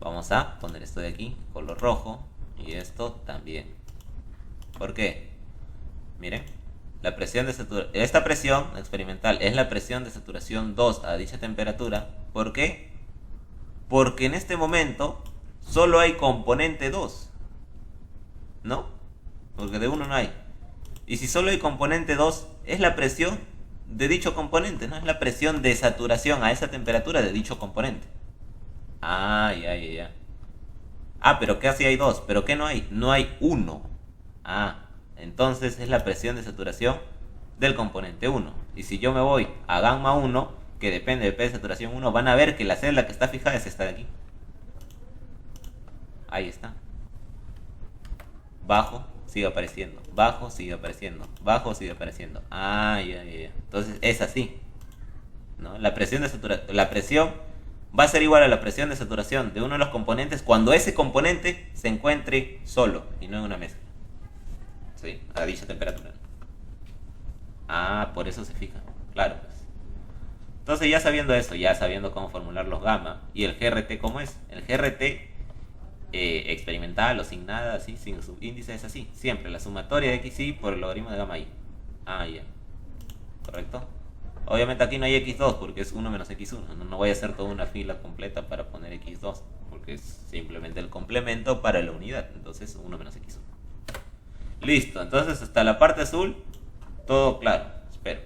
Vamos a poner esto de aquí, color rojo, y esto también. ¿Por qué? Miren, la presión de esta presión experimental es la presión de saturación 2 a dicha temperatura. ¿Por qué? Porque en este momento solo hay componente 2, ¿no? Porque de 1 no hay. Y si solo hay componente 2, es la presión de dicho componente, ¿no? Es la presión de saturación a esa temperatura de dicho componente. Ya. Pero ¿qué así hay 2? ¿Pero qué no hay? No hay 1. Entonces es la presión de saturación del componente 1. Y si yo me voy a gamma 1, que depende del P de saturación 1, van a ver que la celda que está fijada es esta de aquí. Ahí está. Bajo, sigue apareciendo. Bajo, sigue apareciendo. Bajo, sigue apareciendo. Ya. Entonces es así, ¿no? La presión va a ser igual a la presión de saturación de uno de los componentes cuando ese componente se encuentre solo y no en una mezcla. ¿Sí? A dicha temperatura. Por eso se fija. Claro, pues. Entonces ya sabiendo eso, ya sabiendo cómo formular los gamma y el GRT cómo es. El GRT experimental o sin nada, así, sin subíndice es así. Siempre la sumatoria de XY por el logaritmo de gamma Y. Ya. ¿Correcto? Obviamente aquí no hay x2 porque es 1 menos x1. No voy a hacer toda una fila completa para poner x2 porque es simplemente el complemento para la unidad. Entonces 1 menos x1. Listo, entonces hasta la parte azul todo claro, espero.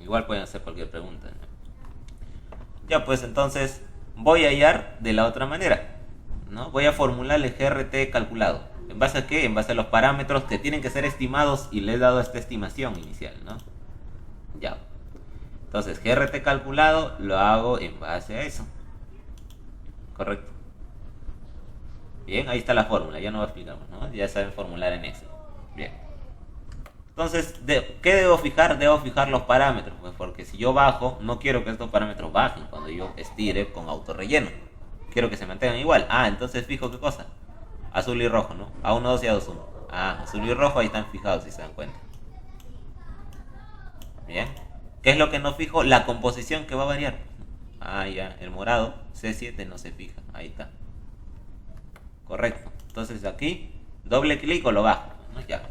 Igual pueden hacer cualquier pregunta, ¿no? Ya, pues entonces voy a hallar de la otra manera, ¿no? Voy a formular el GRT calculado. ¿En base a qué? En base a los parámetros que tienen que ser estimados y le he dado esta estimación inicial, ¿no? Ya. Entonces, GRT calculado lo hago en base a eso. Correcto. Bien, ahí está la fórmula, ya no lo explicamos, ¿no? Ya saben formular en Excel. Bien. Entonces, ¿qué debo fijar? Debo fijar los parámetros, pues porque si yo bajo, no quiero que estos parámetros bajen cuando yo estire con autorrelleno. Quiero que se mantengan igual. Ah, entonces fijo ¿qué cosa? Azul y rojo, ¿no? A1, 2 y A2, 1. Ah, azul y rojo ahí están fijados, si se dan cuenta. Bien. ¿Qué es lo que no fijo? La composición que va a variar. Ah, ya, el morado, C7 no se fija. Ahí está. Correcto. Entonces aquí, doble clic o lo bajo, ¿no? Ya.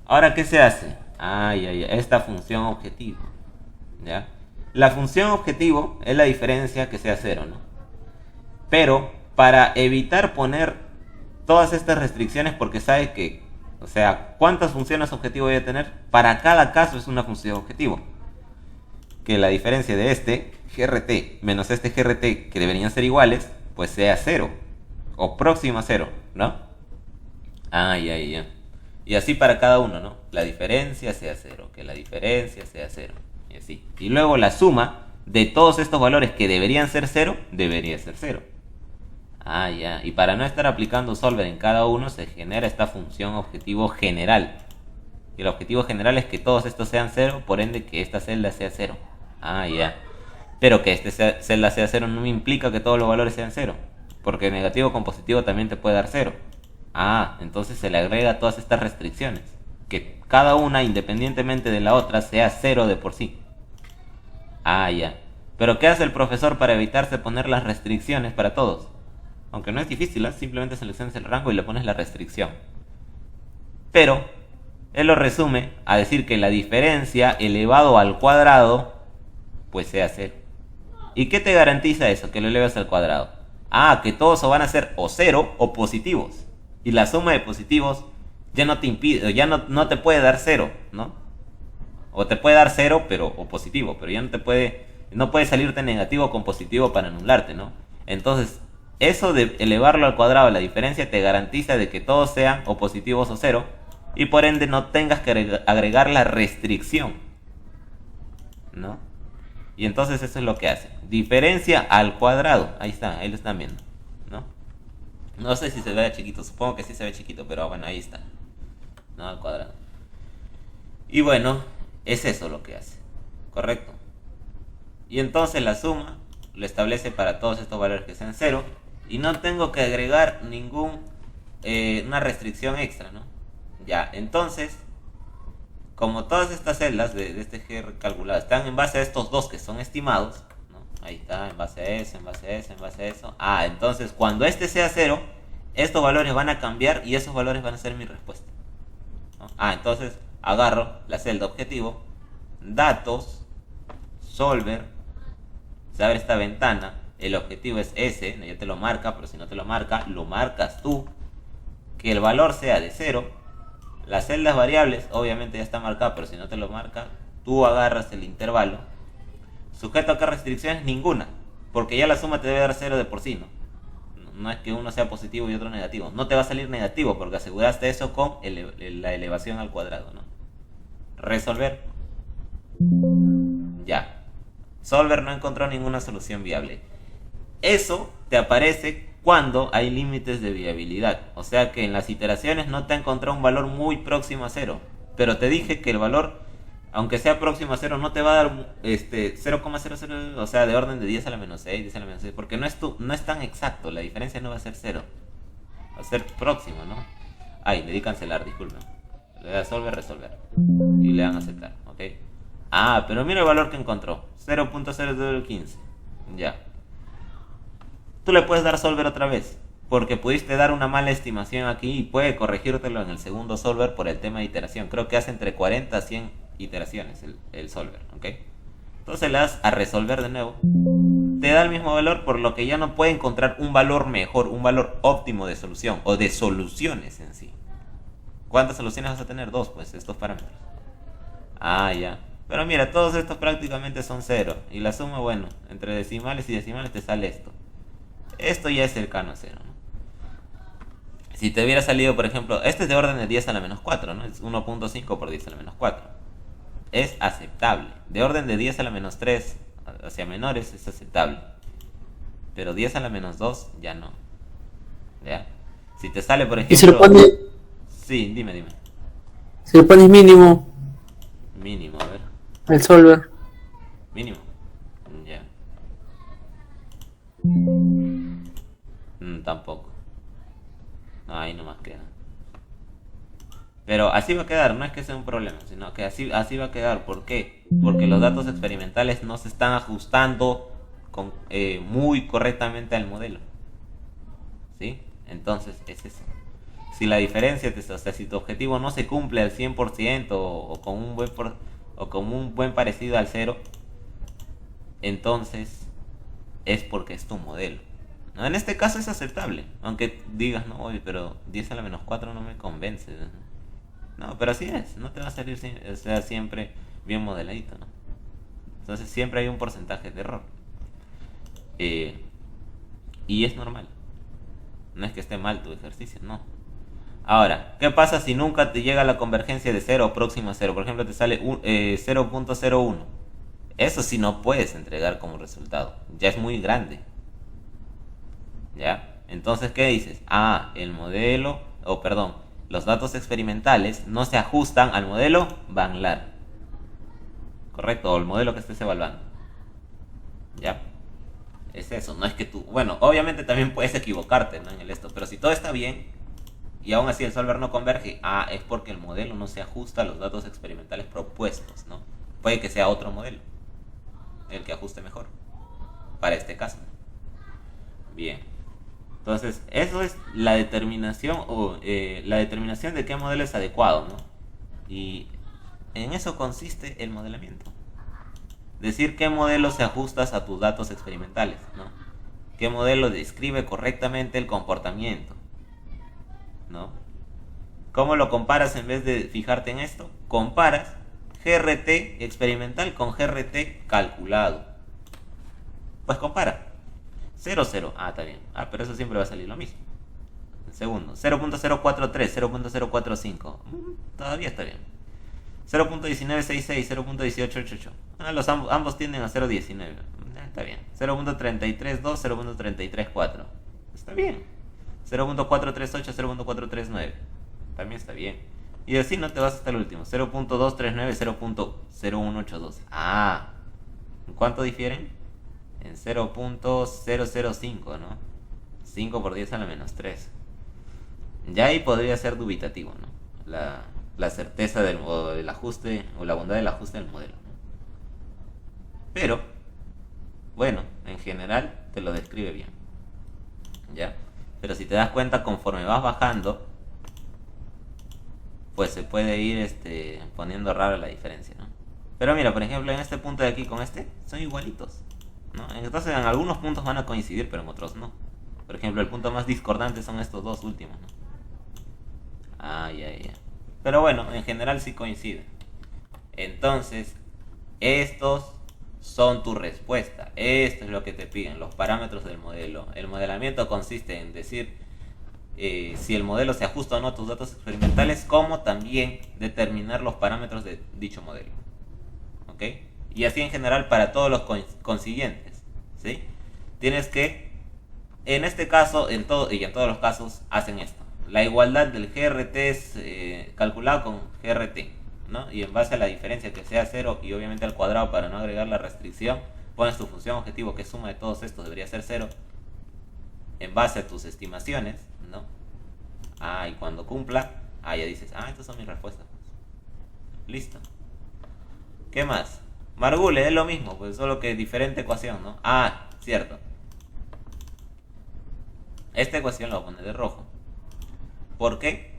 Ahora, ¿qué se hace? Esta función objetivo, ¿ya? La función objetivo es la diferencia que sea 0, ¿no? Pero para evitar poner todas estas restricciones, porque sabe que, o sea, ¿cuántas funciones objetivo voy a tener? Para cada caso es una función objetivo. Que la diferencia de este GRT menos este GRT, que deberían ser iguales, pues sea 0 o próximo a 0, ¿no? Ya. Y así para cada uno, ¿no? La diferencia sea 0, que la diferencia sea 0. Y así. Y luego la suma de todos estos valores que deberían ser 0, debería ser 0. Ya. Y para no estar aplicando solver en cada uno, se genera esta función objetivo general. Y el objetivo general es que todos estos sean 0, por ende que esta celda sea 0. Ya. Pero que esta celda sea 0 no me implica que todos los valores sean 0. Porque negativo con positivo también te puede dar 0. Entonces se le agrega todas estas restricciones. Que cada una, independientemente de la otra, sea 0 de por sí. Ya. Pero ¿qué hace el profesor para evitarse poner las restricciones para todos? Aunque no es difícil, simplemente seleccionas el rango y le pones la restricción. Pero él lo resume a decir que la diferencia elevado al cuadrado pues sea 0. ¿Y qué te garantiza eso? Que lo eleves al cuadrado. Que todos van a ser o 0 o positivos. Y la suma de positivos ya no te impide, ya no te puede dar 0, ¿no? O te puede dar 0 o positivo, pero ya no puede salirte negativo con positivo para anularte, ¿no? Entonces, eso de elevarlo al cuadrado, la diferencia te garantiza de que todos sean o positivos o 0, y por ende no tengas que agregar la restricción, ¿no? Y entonces eso es lo que hace. Diferencia al cuadrado. Ahí está, ahí lo están viendo, ¿no? No sé si se ve chiquito, supongo que sí se ve chiquito, pero bueno, ahí está, ¿no? Al cuadrado. Y bueno, es eso lo que hace, ¿correcto? Y entonces la suma lo establece para todos estos valores que sean 0. Y no tengo que agregar una restricción extra, ¿no? Ya, entonces, como todas estas celdas de este GR calculado están en base a estos dos que son estimados, ¿no? Ahí está, en base a eso, en base a eso, en base a eso. Entonces cuando este sea 0, estos valores van a cambiar y esos valores van a ser mi respuesta, ¿no? Entonces agarro la celda objetivo, datos, solver, se abre esta ventana, el objetivo es ese, ya te lo marca, pero si no te lo marca, lo marcas tú, que el valor sea de 0. Las celdas variables obviamente ya está marcada, pero si no te lo marca, tú agarras el intervalo. ¿Sujeto a qué restricciones? Ninguna, porque ya la suma te debe dar 0 de por sí, ¿no? No es que uno sea positivo y otro negativo. No te va a salir negativo porque aseguraste eso con la elevación al cuadrado, ¿no? Resolver. Ya. Solver no encontró ninguna solución viable. Eso te aparece cuando hay límites de viabilidad. O sea que en las iteraciones no te ha encontrado un valor muy próximo a 0. Pero te dije que el valor, aunque sea próximo a 0, no te va a dar 0,00, o sea, de orden de 10 a la menos 6, 10 a la menos 6. Porque no es tan exacto, la diferencia no va a ser 0. Va a ser próximo, ¿no? Le di cancelar, disculpen. Le da solver, resolver. Y le dan aceptar, ¿ok? Pero mira el valor que encontró. 0.0015. Ya. Tú le puedes dar solver otra vez, porque pudiste dar una mala estimación aquí y puede corregírtelo en el segundo solver por el tema de iteración. Creo que hace entre 40 a 100 iteraciones el solver, ¿ok? Entonces le das a resolver de nuevo. Te da el mismo valor, por lo que ya no puede encontrar un valor mejor, un valor óptimo de solución o de soluciones en sí. ¿Cuántas soluciones vas a tener? 2, pues, estos parámetros. Ya. Pero mira, todos estos prácticamente son cero. Y la suma, bueno, entre decimales y decimales te sale esto. Esto ya es cercano a cero, ¿no? Si te hubiera salido, por ejemplo, este es de orden de 10 a la menos 4, ¿no? Es 1.5 por 10 a la menos 4. Es aceptable. De orden de 10 a la menos 3 hacia menores es aceptable. Pero 10 a la menos 2 ya no. ¿Ya? Si te sale, por ejemplo... Y si lo pone, Sí, dime. si lo pones mínimo, Mínimo, a ver. el solver. Mínimo. Ya. Tampoco. No, ahí nomás queda. Pero así va a quedar, no es que sea un problema, sino que así va a quedar. ¿Por qué? Porque los datos experimentales no se están ajustando muy correctamente al modelo. ¿Sí? Entonces es eso. Si la diferencia, o sea, si tu objetivo no se cumple al 100% o con un buen parecido al 0, entonces es porque es tu modelo, ¿no? En este caso es aceptable, aunque digas, no, oye, pero 10 a la menos 4 no me convence. No, pero así es, no te va a salir, o sea, siempre bien modeladito, ¿no? Entonces siempre hay un porcentaje de error. Y es normal. No es que esté mal tu ejercicio, no. Ahora, ¿qué pasa si nunca te llega la convergencia de 0 o próximo a 0? Por ejemplo, te sale 0.01. Eso sí no puedes entregar como resultado. Ya es muy grande. ¿Ya? Entonces, ¿qué dices? El modelo, los datos experimentales no se ajustan al modelo Van-Laar. ¿Correcto? O el modelo que estés evaluando. ¿Ya? Es eso, no es que tú... Bueno, obviamente también puedes equivocarte, ¿no? En el esto, pero si todo está bien y aún así el solver no converge, es porque el modelo no se ajusta a los datos experimentales propuestos, ¿no? Puede que sea otro modelo el que ajuste mejor para este caso. Bien. Entonces, eso es la determinación la determinación de qué modelo es adecuado, ¿no? Y en eso consiste el modelamiento. Decir qué modelo se ajustas a tus datos experimentales, ¿no? Qué modelo describe correctamente el comportamiento, ¿no? ¿Cómo lo comparas en vez de fijarte en esto? Comparas GRT experimental con GRT calculado. Pues compara. 0, 0. Está bien. Pero eso siempre va a salir lo mismo. Segundo. 0.043, 0.045. Todavía está bien. 0.1966, 0.1888. Ambos tienden a 0.19. Está bien. 0.332, 0.334. Está bien. 0.438, 0.439. También está bien. Y así no te vas hasta el último. 0.239, 0.0182. ¿En cuánto difieren? En 0.005, ¿no? 5 por 10 a la menos 3. Ya ahí podría ser dubitativo, ¿no? La certeza del ajuste o la bondad del ajuste del modelo, ¿no? Pero, bueno, en general te lo describe bien. ¿Ya? Pero si te das cuenta, conforme vas bajando, pues se puede ir poniendo rara la diferencia, ¿no? Pero mira, por ejemplo, en este punto de aquí con son igualitos, ¿no? Entonces en algunos puntos van a coincidir, pero en otros no. Por ejemplo, el punto más discordante son estos dos últimos, ¿no? Ya. Pero bueno, en general sí coinciden. Entonces, estos son tu respuesta. Esto es lo que te piden, los parámetros del modelo. El modelamiento consiste en decir si el modelo se ajusta o no a tus datos experimentales, como también determinar los parámetros de dicho modelo. ¿Ok? Y así en general para todos los consiguientes, ¿sí? Tienes que, en este caso, y en todos los casos, hacen esto. La igualdad del GRT es calculado con GRT, ¿no? Y en base a la diferencia que sea 0 y obviamente al cuadrado para no agregar la restricción, pones tu función objetivo, que suma de todos estos debería ser 0, en base a tus estimaciones, ¿no? Y cuando cumpla, ya dices, estas son mis respuestas. Listo. ¿Qué más? Margule es lo mismo, pues solo que diferente ecuación, ¿no? Cierto. Esta ecuación la voy a poner de rojo. ¿Por qué?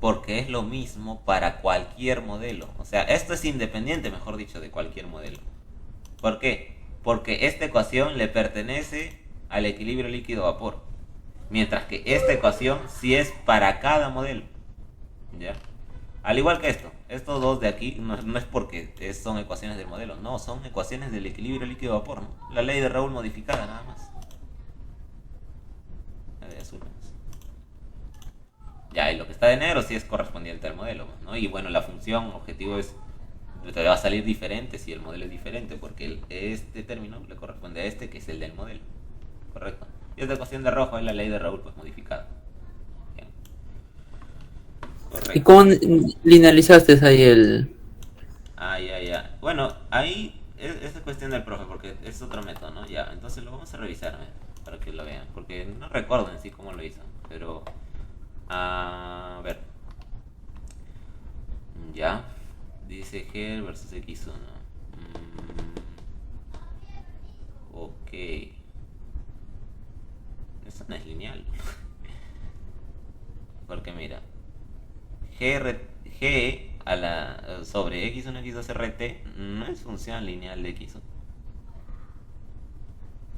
Porque es lo mismo para cualquier modelo. O sea, esto es independiente, mejor dicho, de cualquier modelo. ¿Por qué? Porque esta ecuación le pertenece al equilibrio líquido-vapor. Mientras que esta ecuación sí es para cada modelo. ¿Ya? Al igual que esto estos dos de aquí no es porque son ecuaciones del modelo, no, son ecuaciones del equilibrio líquido-vapor, ¿no? La ley de Raoul modificada nada más. La de azul. Ya, y lo que está de negro sí es correspondiente al modelo, ¿no? Y bueno, la función objetivo te va a salir diferente si el modelo es diferente, porque este término le corresponde a este que es el del modelo. Correcto. Y esta ecuación de rojo es la ley de Raoul pues modificada. Bien. Correcto. ¿Y cómo linealizaste ahí el...? Ya. Bueno, ahí es cuestión del profe, porque es otro método, ¿no? Ya, entonces lo vamos a revisar para que lo vean, porque no recuerdo en sí cómo lo hizo, pero... A ver. Ya. Dice G versus X1. Ok. Eso no es lineal. Porque mira. G a la sobre X1 X2 RT no es función lineal de X1.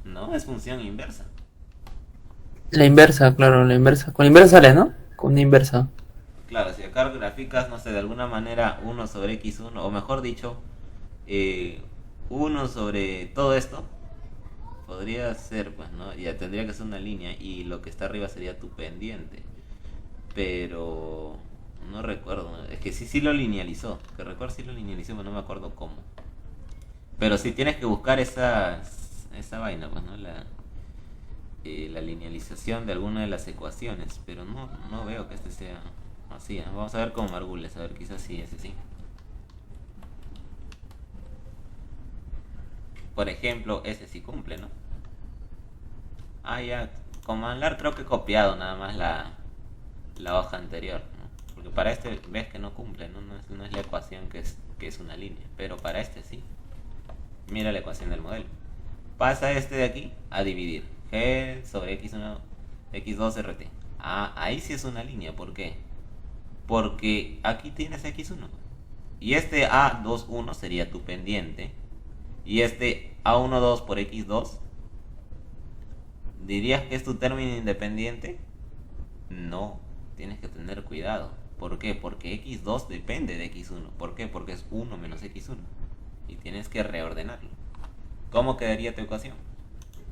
No, es función inversa. La inversa, claro, la inversa. Con la inversa sale, ¿no? Con una inversa. Claro, si acá graficas, no sé, de alguna manera 1 sobre X1, o mejor dicho, 1 sobre todo esto, podría ser, pues, ¿no? Ya tendría que ser una línea y lo que está arriba sería tu pendiente. Pero no recuerdo, es que sí lo linealizó, que recuerdo sí lo linealizó, pero no me acuerdo cómo. Pero sí tienes que buscar esa vaina, pues, ¿no? La linealización de alguna de las ecuaciones, pero no veo que este sea así, ¿eh? Vamos a ver con Margules, a ver, quizás sí, ese sí. Por ejemplo, ese sí cumple, ¿no? Ya, con Manlar creo que he copiado nada más la hoja anterior, ¿no? Porque para este ves que no cumple, ¿no? No es la ecuación que es una línea, pero para este sí. Mira la ecuación del modelo. Pasa este de aquí a dividir. G sobre X1, X2 RT. Ahí sí es una línea. ¿Por qué? Porque aquí tienes X1. Y este A21 sería tu pendiente. Y este A12 por X2. ¿Dirías que es tu término independiente? No. Tienes que tener cuidado. ¿Por qué? Porque X2 depende de X1. ¿Por qué? Porque es 1 menos X1. Y tienes que reordenarlo. ¿Cómo quedaría tu ecuación?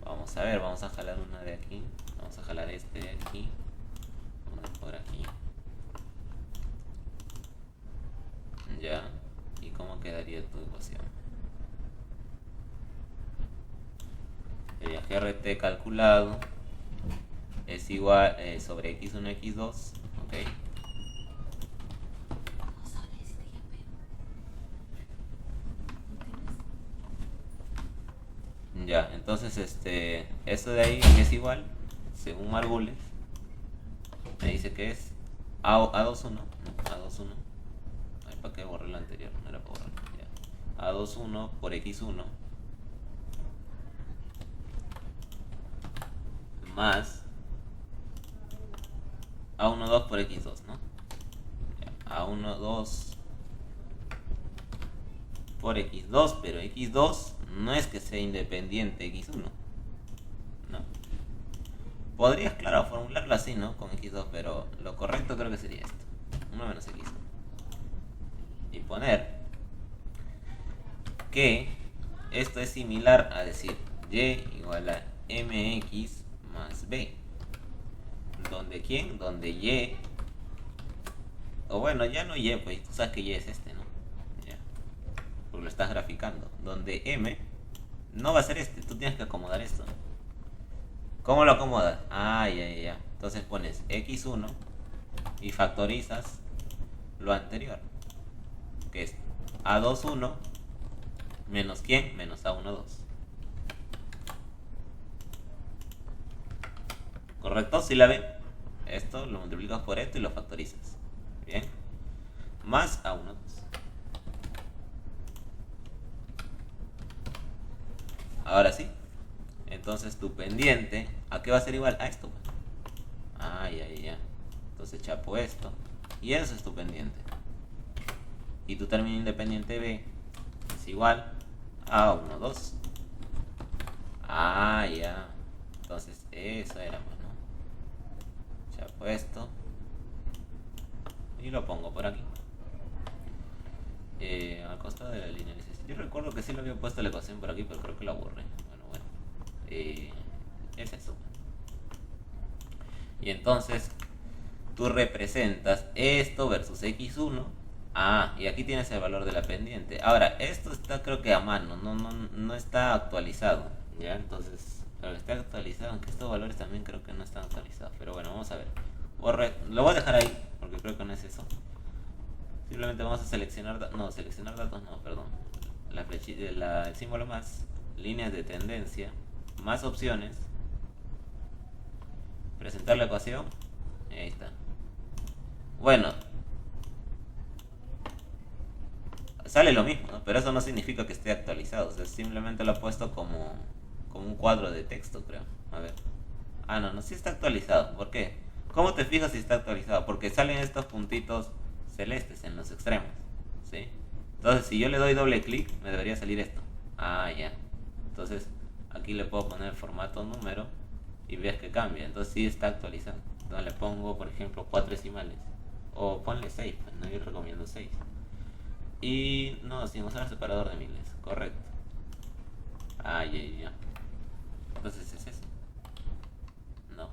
Vamos a ver, vamos a jalar una de aquí. Vamos a jalar este de aquí. Una por aquí. Ya. ¿Y cómo quedaría tu ecuación? Sería GRT calculado es igual sobre X1, X2. Ok. Ya, entonces eso de ahí es igual, según Margules, me dice que es A21, ¿no? A21. Ay, ¿para qué borré lo anterior? No era para borrarlo. Ya. A21 por X1 más A12 por X2, ¿no? Ya. A12 por X2, pero X2 no es que sea independiente X1, no. Podrías, claro, formularlo así, ¿no? Con X2, pero lo correcto creo que sería esto, 1 menos X1. Y poner que esto es similar a decir Y igual a MX más B. ¿Donde quién? Donde Y, o bueno, ya no Y, pues tú sabes que Y es este, ¿no? Porque lo estás graficando, donde M no va a ser tú tienes que acomodar esto. ¿Cómo lo acomodas? Ya. Entonces pones X1 y factorizas lo anterior, que es A21 menos ¿quién? Menos A12. ¿Correcto? ¿Sí la ven? Esto lo multiplicas por esto y lo factorizas. Bien. Más A12. Ahora sí. Entonces tu pendiente, ¿a qué va a ser igual? A esto. Ya. Entonces chapo esto. Y eso es tu pendiente. Y tu término independiente B es igual a 1, 2. Ya. Entonces eso era, pues, ¿no? Chapo esto. Y lo pongo por aquí. resultado de la linealización. Yo recuerdo que sí lo había puesto la ecuación por aquí, pero creo que la borré. Bueno. Es eso. Y entonces tú representas esto versus x1. Y aquí tienes el valor de la pendiente. Ahora, esto está creo que a mano, no está actualizado. Ya, entonces, claro, está actualizado, aunque estos valores también creo que no están actualizados. Pero bueno, vamos a ver. Lo voy a dejar ahí, porque creo que no es eso. Simplemente vamos a seleccionar datos, perdón. El símbolo más, líneas de tendencia, más opciones, presentar la ecuación, y ahí está. Bueno, sale lo mismo, ¿no? Pero eso no significa que esté actualizado, o sea, simplemente lo he puesto como un cuadro de texto, creo. A ver. No, sí está actualizado. ¿Por qué? ¿Cómo te fijas si está actualizado? Porque salen estos puntitos celestes en los extremos, ¿sí? Entonces, si yo le doy doble clic, me debería salir esto. Ya. Entonces, aquí le puedo poner formato número y ves que cambia. Entonces, sí está actualizado. Entonces, le pongo, por ejemplo, 4 decimales. O ponle 6, pues, no, yo recomiendo 6. Y no, sin usar separador de miles, correcto. Ya. Entonces es eso. No.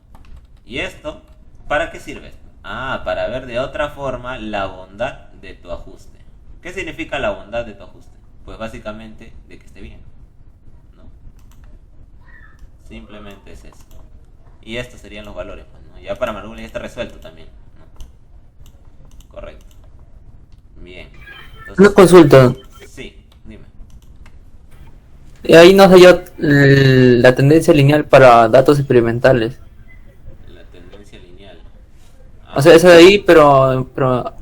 ¿Y esto? ¿Para qué sirve? Para ver de otra forma la bondad de tu ajuste. ¿Qué significa la bondad de tu ajuste? Pues básicamente de que esté bien, ¿no? Simplemente es eso. Y estos serían los valores, pues, ¿no? Ya para Margulia ya está resuelto también, ¿no? Correcto. Bien. Entonces, Una consulta. sí, dime. Ahí no sé yo la tendencia lineal para datos experimentales. La tendencia lineal. O sea, esa de ahí, pero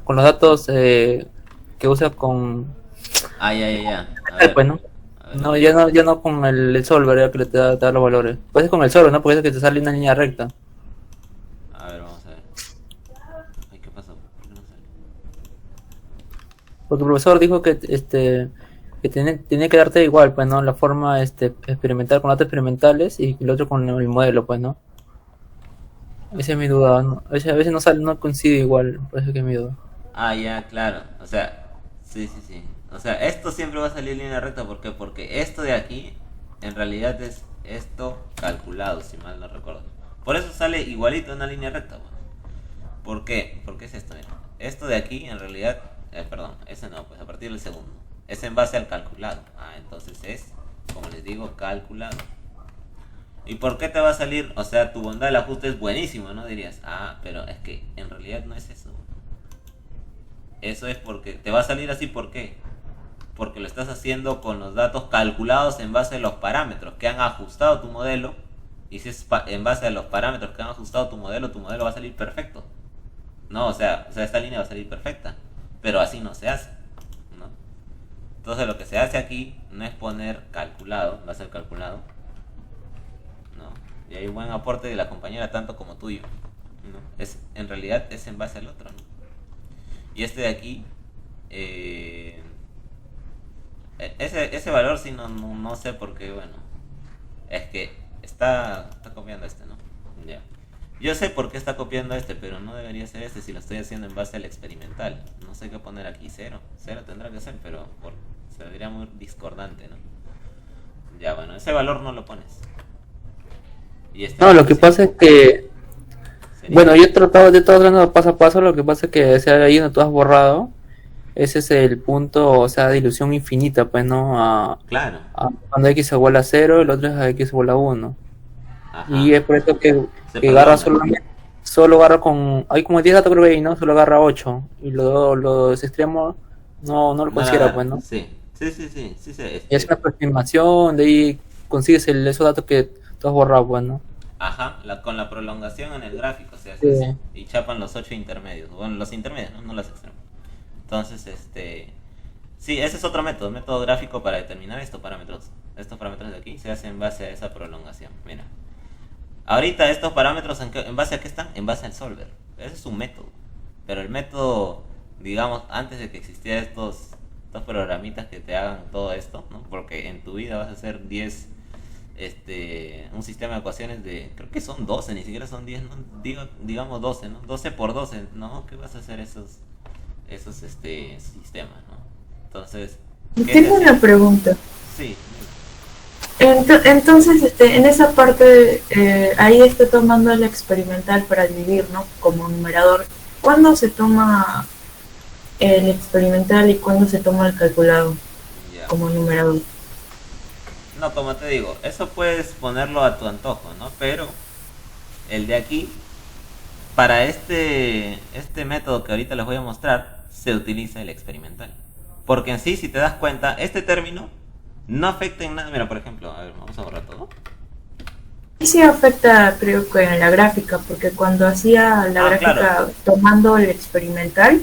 con los datos que usa con... Ya. A ver, Pues, ¿no? a ver. No, ya no con el solver, ya que te da los valores. Puede ser con el solver, ¿no? Porque es que te sale una línea recta. A ver, vamos a ver. Ay, ¿qué pasó? ¿Por qué no sale? Porque el profesor dijo que que tenía que darte igual, pues, ¿no? La forma experimental con datos experimentales y el otro con el modelo, pues, ¿no? Esa es mi duda, ¿no? A veces no sale, no coincide igual, por eso que es mi duda. Ya, claro. O sea, sí. O sea, esto siempre va a salir en línea recta. ¿Por qué? Porque esto de aquí, en realidad es esto calculado, si mal no recuerdo. Por eso sale igualito en una línea recta, pues. ¿Por qué? Porque es esto, mira. Esto de aquí, en realidad, perdón, ese no, pues a partir del segundo. Es en base al calculado. Entonces es, como les digo, calculado. ¿Y por qué te va a salir? O sea, tu bondad del ajuste es buenísimo, ¿no? Dirías, pero es que en realidad no es eso. Eso es porque te va a salir así, ¿por qué? Porque lo estás haciendo con los datos calculados en base a los parámetros que han ajustado tu modelo. Y si es en base a los parámetros que han ajustado tu modelo va a salir perfecto. No, o sea, esta línea va a salir perfecta. Pero así no se hace, ¿no? Entonces lo que se hace aquí no es poner calculado, va a ser calculado, ¿no? Y hay un buen aporte de la compañera tanto como tuyo, ¿no? En realidad es en base al otro, ¿no? Y este de aquí, ese valor sí no sé por qué, bueno, es que está copiando ¿no? Ya. Yo sé por qué está copiando pero no debería ser si lo estoy haciendo en base al experimental. No sé qué poner aquí, 0 tendrá que ser, pero se vería muy discordante, ¿no? Ya, bueno, ese valor no lo pones. Y No, lo que pasa es que... Bueno, yo he tratado tratando paso a paso, lo que pasa es que ahí donde tú has borrado, ese es el punto, o sea, de ilusión infinita, pues, ¿no? Claro. Cuando x igual a 0, el otro es a x igual a 1. Ajá. Y es por eso que perdona. agarra solo agarra con... Hay como 10 datos creo que ahí, ¿no? Solo agarra 8. Y los extremos no lo considera, pues, ¿no? Sí. Y es una aproximación, de ahí consigues esos datos que tú has borrado, pues, ¿no? Ajá, con la prolongación en el gráfico se hace Sí. eso. Y chapan los 8 intermedios. Bueno, los intermedios, no los extremos. Entonces, sí, ese es otro método gráfico para determinar estos parámetros. Estos parámetros de aquí se hacen en base a esa prolongación. Mira. Ahorita estos parámetros, ¿en base a qué están? En base al solver. Ese es un método. Pero el método, digamos, antes de que existieran estos programitas que te hagan todo esto, ¿no? Porque en tu vida vas a hacer 10... un sistema de ecuaciones de, creo que son 12, ni siquiera son 10, ¿no? Digamos 12, ¿no? 12 por 12, ¿no? ¿Qué vas a hacer esos sistemas, ¿no? Entonces, ¿Qué Tengo es una pregunta. Sí, Entonces, en esa parte, ahí está tomando el experimental para dividir, ¿no? Como numerador. ¿Cuándo se toma el experimental y cuándo se toma el calculado ya. como numerador? No, como te digo, eso puedes ponerlo a tu antojo, ¿no? Pero el de aquí, para este método que ahorita les voy a mostrar, se utiliza el experimental. Porque en sí, si te das cuenta, este término no afecta en nada. Mira, por ejemplo, a ver, vamos a borrar todo. Y sí afecta, creo que en la gráfica, porque cuando hacía la Ah, claro. gráfica tomando el experimental,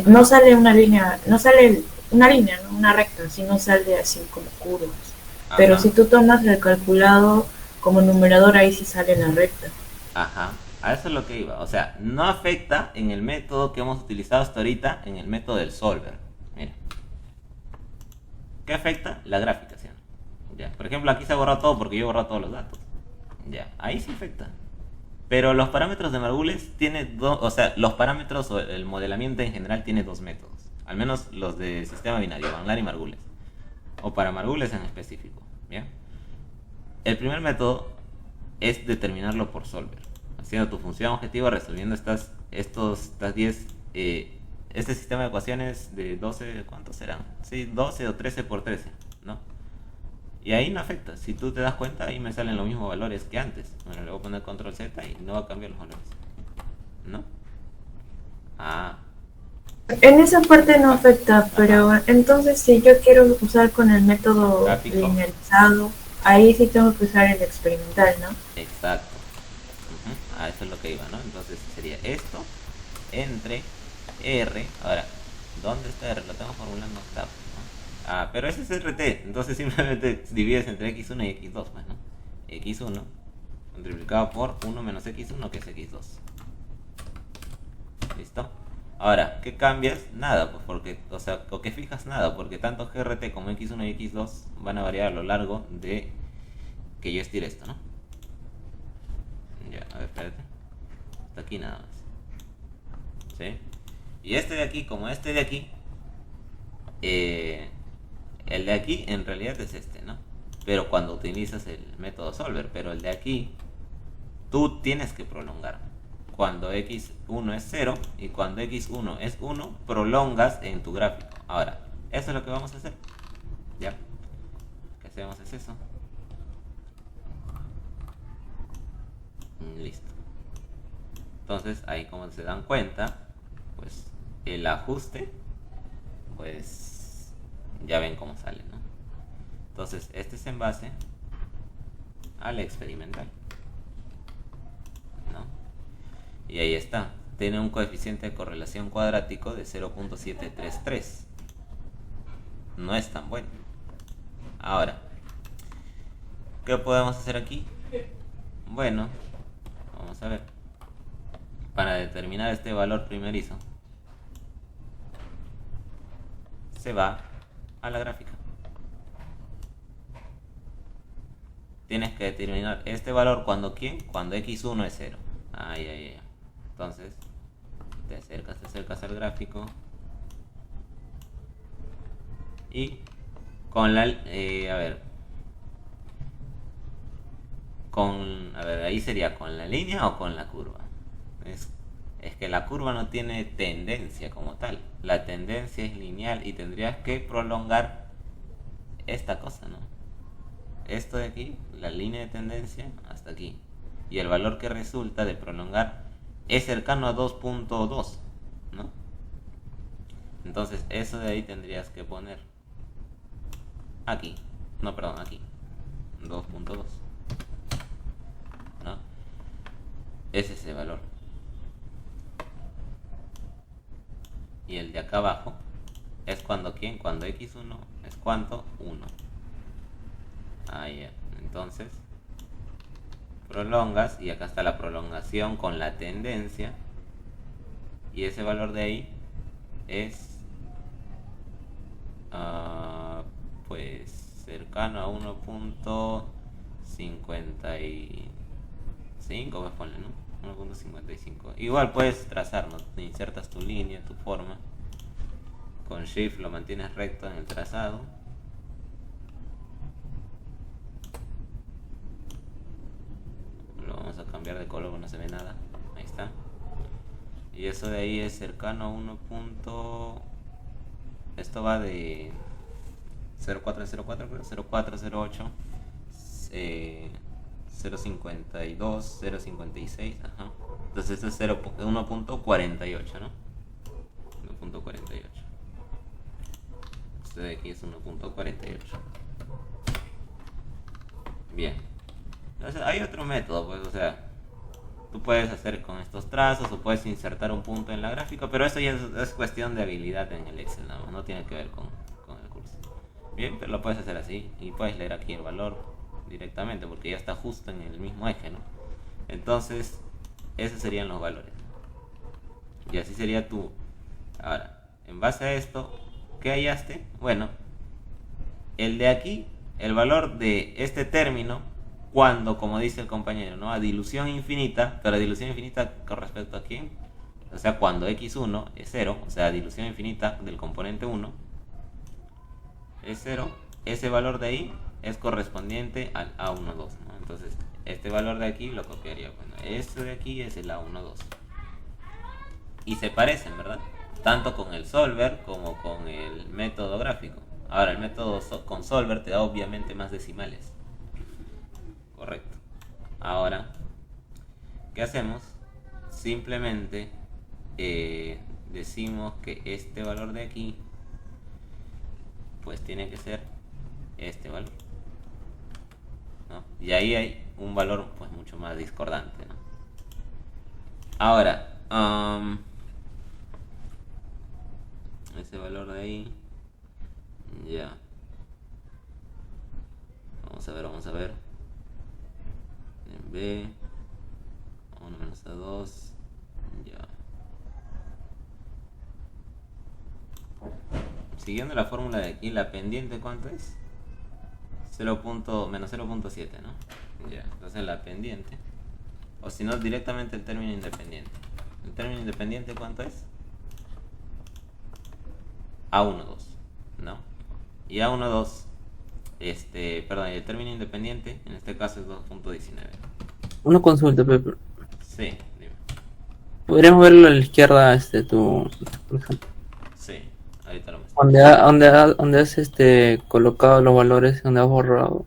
no sale una línea, no sale una línea, ¿no? Una recta, sino sale así como curvas. Pero Ajá, si tú tomas el calculado como numerador, ahí sí sale la recta. ajá. A eso es lo que iba. O sea, no afecta en el método que hemos utilizado hasta ahorita, en el método del solver. Mira. ¿Qué afecta? La gráfica, ¿sí? Ya. Por ejemplo, aquí se ha borrado todo porque yo he borrado todos los datos. Ya. Ahí sí afecta. Pero los parámetros de Margules tiene dos, o sea, los parámetros o el modelamiento en general tiene dos métodos. Al menos los de sistema binario, Van Laar y Margules. O para Margules en específico. ¿Bien? El primer método es determinarlo por solver. Haciendo tu función objetivo, resolviendo estas 10, este sistema de ecuaciones de 12, ¿cuántos serán? Sí, 12 o 13 por 13, ¿no? Y ahí no afecta. Si tú te das cuenta, ahí me salen los mismos valores que antes. Bueno, le voy a poner control Z y no va a cambiar los valores, ¿no? Ah, En esa parte no ajá, afecta, ajá. pero entonces si yo quiero usar con el método Gráfico, linealizado, ahí sí tengo que usar el experimental, ¿no? exacto. A eso es lo que iba, ¿no? Entonces sería esto entre R. Ahora, ¿dónde está R? Lo tengo formulando acá, ¿no? Ah, pero ese es RT. Entonces simplemente divides entre x1 y x2, pues, ¿no? x1 multiplicado por 1 menos x1, que es x2. ¿Listo? Ahora, ¿qué cambias? Nada, pues porque, o sea, o que fijas nada, porque tanto GRT como x1 y x2 van a variar a lo largo de que yo estire esto, ¿no? Ya, a ver, espérate. Hasta aquí nada más. ¿Sí? Y este de aquí, como este de aquí, el de aquí en realidad es este, ¿no? Pero cuando utilizas el método solver, pero el de aquí, tú tienes que prolongar. Cuando x1 es 0 y cuando x1 es 1, prolongas en tu gráfico. Ahora, eso es lo que vamos a hacer. ¿Ya? Lo que hacemos es eso. Listo. Entonces, ahí como se dan cuenta, pues el ajuste, pues ya ven cómo sale, ¿no? Entonces, este es en base al experimental, ¿no? Y ahí está. Tiene un coeficiente de correlación cuadrático de 0.733. No es tan bueno. Ahora, ¿qué podemos hacer aquí? Bueno, vamos a ver. Para determinar este valor primerizo, se va a la gráfica. Tienes que determinar este valor cuando ¿quién? Cuando x1 es 0. Ay, ay, ay. Entonces, te acercas al gráfico. Y con la... a ver. A ver, ahí sería con la línea o con la curva. Es que la curva no tiene tendencia como tal. La tendencia es lineal y tendrías que prolongar esta cosa, ¿no? Esto de aquí, la línea de tendencia, hasta aquí. Y el valor que resulta de prolongar es cercano a 2.2, ¿no? Entonces eso de ahí tendrías que poner aquí. No, perdón, aquí. 2.2, ¿no? Ese es el valor. Y el de acá abajo es cuando ¿quién? Cuando x1 es cuánto? 1. Ahí, entonces prolongas y acá está la prolongación con la tendencia y ese valor de ahí es pues cercano a 1.55, pues ponle, ¿no? 1.55. Igual puedes trazar, ¿no? Insertas tu línea, tu forma Con Shift lo mantienes recto en el trazado. Lo vamos a cambiar de color, no se ve nada. Ahí está. Y eso de ahí es cercano a 1. Esto va de 0404, creo, 0408, 052, 056, ajá. Entonces esto es 1.48, ¿no? 1.48. Este de aquí es 1.48. Bien. Entonces hay otro método, pues, o sea, tú puedes hacer con estos trazos o puedes insertar un punto en la gráfica, pero eso ya es cuestión de habilidad en el Excel, no tiene que ver con el curso. Bien, pero lo puedes hacer así y puedes leer aquí el valor directamente porque ya está justo en el mismo eje, ¿no? Entonces, esos serían los valores. Y así sería tu... Ahora, en base a esto, ¿qué hallaste? Bueno, el de aquí, el valor de este término, cuando, como dice el compañero, ¿no? A dilución infinita, pero a dilución infinita con respecto a quién? O sea, cuando x1 es 0, o sea, dilución infinita del componente 1 es 0, ese valor de ahí es correspondiente al A12, ¿no? Entonces, este valor de aquí lo copiaría. Bueno, este de aquí es el A12. Y se parecen, ¿verdad? Tanto con el solver como con el método gráfico. Ahora, el método con solver te da obviamente más decimales. Correcto. Ahora, ¿qué hacemos? Simplemente decimos que este valor de aquí pues tiene que ser este valor, ¿no? Y ahí hay un valor pues mucho más discordante, ¿no? Ahora, ese valor de ahí, ya. Vamos a ver. En B, 1 menos A2, ya. Siguiendo la fórmula de aquí, la pendiente, ¿cuánto es? Menos 0.7, ¿no? Ya, entonces la pendiente, o si no, directamente el término independiente. ¿El término independiente cuánto es? A12, ¿no? Y A12, perdón, el término independiente, en este caso es 2.19. Una consulta, Pepe. Sí, dime. ¿Podríamos verlo a la izquierda, por ejemplo? Sí, ahorita lo muestro. Donde has colocado los valores, donde has borrado.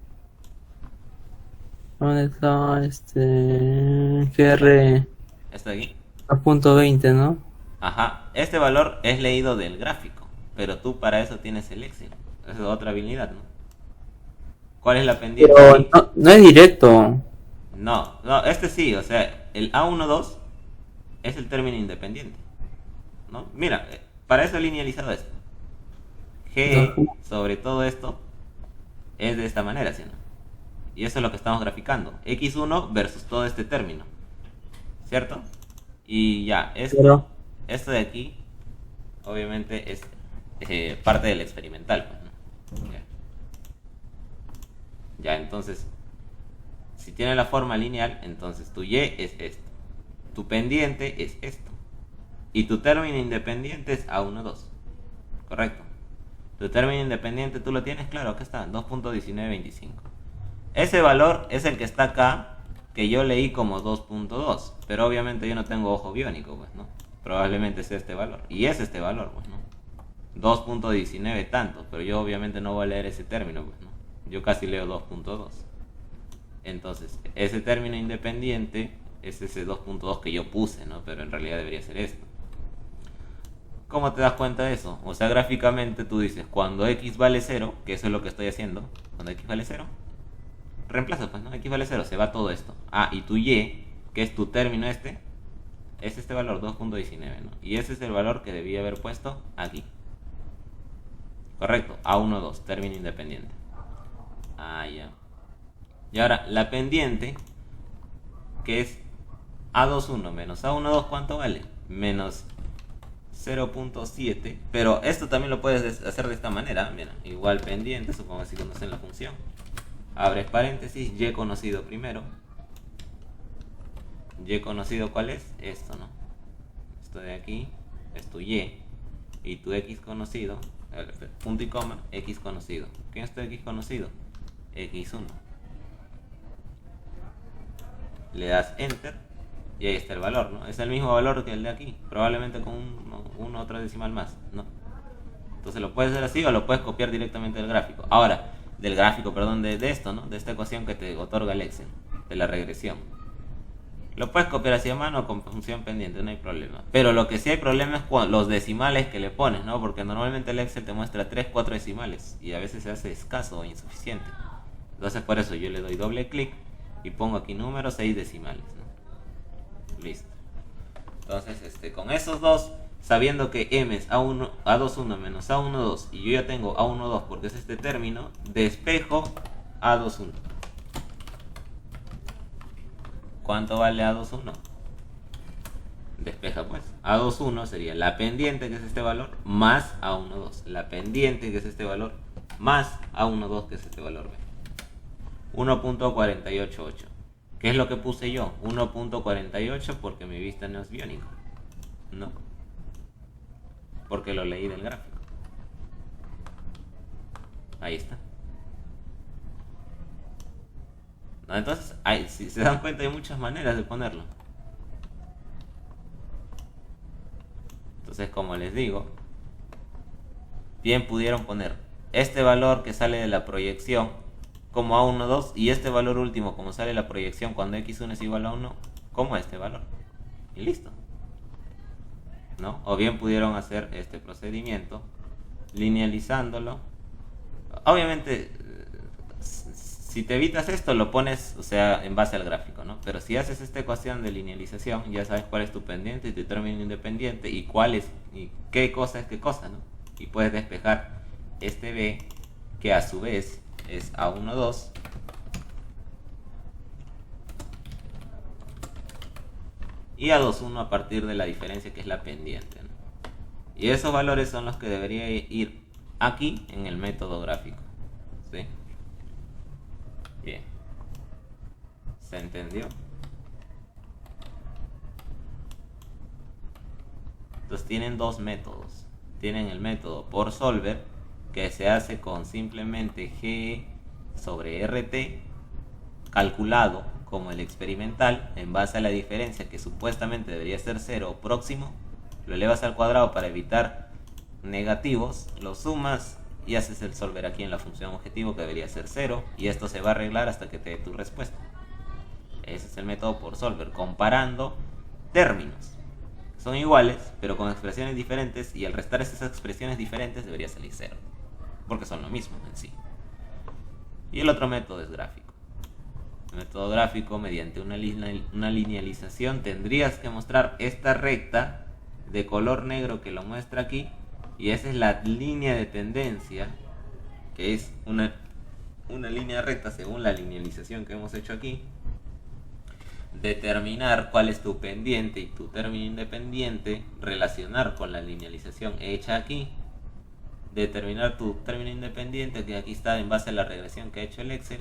¿Dónde está GR ¿Este de aquí? a punto 20, ¿no? Ajá, este valor es leído del gráfico, pero tú para eso tienes el Excel. Esa es otra habilidad, ¿no? ¿Cuál es la pendiente Pero ahí? no es directo. No, este sí, o sea, el A12 es el término independiente, ¿no? Mira, para eso he linealizado esto. G sobre todo esto es de esta manera, ¿sí, no? Y eso es lo que estamos graficando. X1 versus todo este término, ¿cierto? Y ya, esto de aquí, obviamente es parte del experimental, pues, ¿no? Ya, entonces, si tiene la forma lineal, entonces tu Y es esto, tu pendiente es esto, y tu término independiente es A12, ¿correcto? Tu término independiente tú lo tienes, claro, acá está, 2.1925. Ese valor es el que está acá, que yo leí como 2.2, pero obviamente yo no tengo ojo biónico, pues, ¿no? Probablemente es este valor, y es este valor, pues, ¿no? 2.19 tanto, pero yo obviamente no voy a leer ese término, pues, ¿no? Yo casi leo 2.2. Entonces, ese término independiente es ese 2.2 que yo puse, ¿no? Pero en realidad debería ser esto. ¿Cómo te das cuenta de eso? O sea, gráficamente tú dices, cuando x vale 0, que eso es lo que estoy haciendo, cuando x vale 0, reemplaza, pues, ¿no? X vale 0, se va todo esto. Ah, y tu y, que es tu término es este valor, 2.19, ¿no? Y ese es el valor que debía haber puesto aquí. Correcto, A12, término independiente. Ah, ya. Y ahora, la pendiente, que es A21 menos A12, ¿cuánto vale? Menos 0.7. Pero esto también lo puedes hacer de esta manera. Mira, igual pendiente, supongo que si conocen la función. Abres paréntesis, y conocido primero. Y conocido, ¿cuál es? Esto, ¿no? Esto de aquí es tu y. y tu x conocido, punto y coma, x conocido. ¿Qué es tu x conocido? X1. Le das enter y ahí está el valor, ¿no? Es el mismo valor que el de aquí, probablemente con uno otro decimal más, ¿no? Entonces lo puedes hacer así o lo puedes copiar directamente del gráfico. Ahora, del gráfico, perdón, de esto, ¿no? De esta ecuación que te otorga el Excel, de la regresión. Lo puedes copiar así a mano o con función pendiente, no hay problema. Pero lo que sí hay problema es con los decimales que le pones, ¿no? Porque normalmente el Excel te muestra 3, 4 decimales y a veces se hace escaso o insuficiente. Entonces por eso yo le doy doble clic y pongo aquí número 6 decimales, ¿no? Listo. Entonces con esos dos, sabiendo que m es A1, A21 menos A12 y yo ya tengo A12 porque es este término, despejo A21. ¿Cuánto vale A21? Despeja pues. A21 sería la pendiente, que es este valor, más A12. La pendiente, que es este valor, más A12, que es este valor. 1.488. ¿Qué es lo que puse yo? 1.48 porque mi vista no es biónica. No. Porque lo leí del gráfico. Ahí está. ¿No? Entonces, si se dan cuenta, hay muchas maneras de ponerlo. Entonces, como les digo, bien pudieron poner este valor que sale de la proyección como A12 y este valor último como sale de la proyección cuando x1 es igual a 1 como este valor. Y listo. ¿No? O bien pudieron hacer este procedimiento linealizándolo. Obviamente, si te evitas esto, lo pones, o sea, en base al gráfico, ¿no? Pero si haces esta ecuación de linealización, ya sabes cuál es tu pendiente y tu término independiente y cuál es, y qué cosa es qué cosa, ¿no? Y puedes despejar este B, que a su vez es A12 y A21 a partir de la diferencia que es la pendiente, ¿no? Y esos valores son los que debería ir aquí en el método gráfico, ¿sí? Bien. ¿Se entendió? Entonces tienen dos métodos. Tienen el método por solver, que se hace con simplemente G sobre RT calculado como el experimental en base a la diferencia que supuestamente debería ser 0 o próximo. Lo elevas al cuadrado para evitar negativos, lo sumas y haces el solver aquí en la función objetivo que debería ser 0 y esto se va a arreglar hasta que te dé tu respuesta. Ese es el método por solver, comparando términos. Son iguales, pero con expresiones diferentes y al restar esas expresiones diferentes debería salir 0, porque son lo mismo en sí. Y el otro método es gráfico. El método gráfico, mediante una linealización, tendrías que mostrar esta recta de color negro que lo muestra aquí. Y esa es la línea de tendencia, que es una línea recta según la linealización que hemos hecho aquí. Determinar cuál es tu pendiente y tu término independiente, relacionar con la linealización hecha aquí. Determinar tu término independiente, que aquí está en base a la regresión que ha hecho el Excel.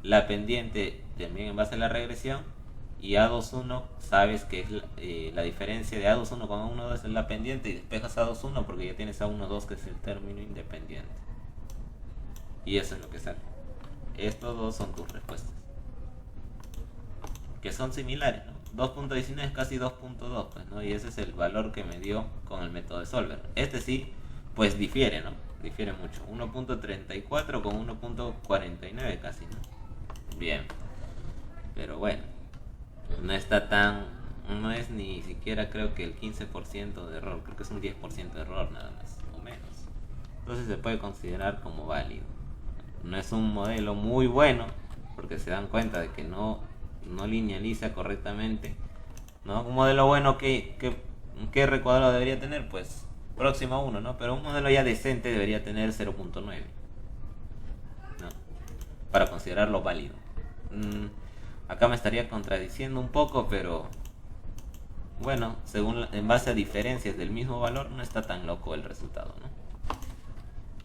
La pendiente también en base a la regresión. Y A21 sabes que es la diferencia de A21 con A12 es la pendiente y despejas A21 porque ya tienes A12 que es el término independiente. Y eso es lo que sale. Estos dos son tus respuestas, que son similares, ¿no? 2.19 es casi 2.2, pues, ¿no? Y ese es el valor que me dio con el método de solver. Este sí, pues difiere, ¿no? Difiere mucho. 1.34 con 1.49 casi, ¿no? Bien. Pero bueno. No está tan, no es ni siquiera creo que el 15% de error, creo que es un 10% de error nada más, o menos. Entonces se puede considerar como válido. No es un modelo muy bueno, porque se dan cuenta de que no linealiza correctamente, ¿no? Un modelo bueno que R cuadrado debería tener, pues próximo a 1, ¿no? Pero un modelo ya decente debería tener 0.9, ¿no? Para considerarlo válido. Acá me estaría contradiciendo un poco, pero bueno, en base a diferencias del mismo valor, no está tan loco el resultado, ¿no?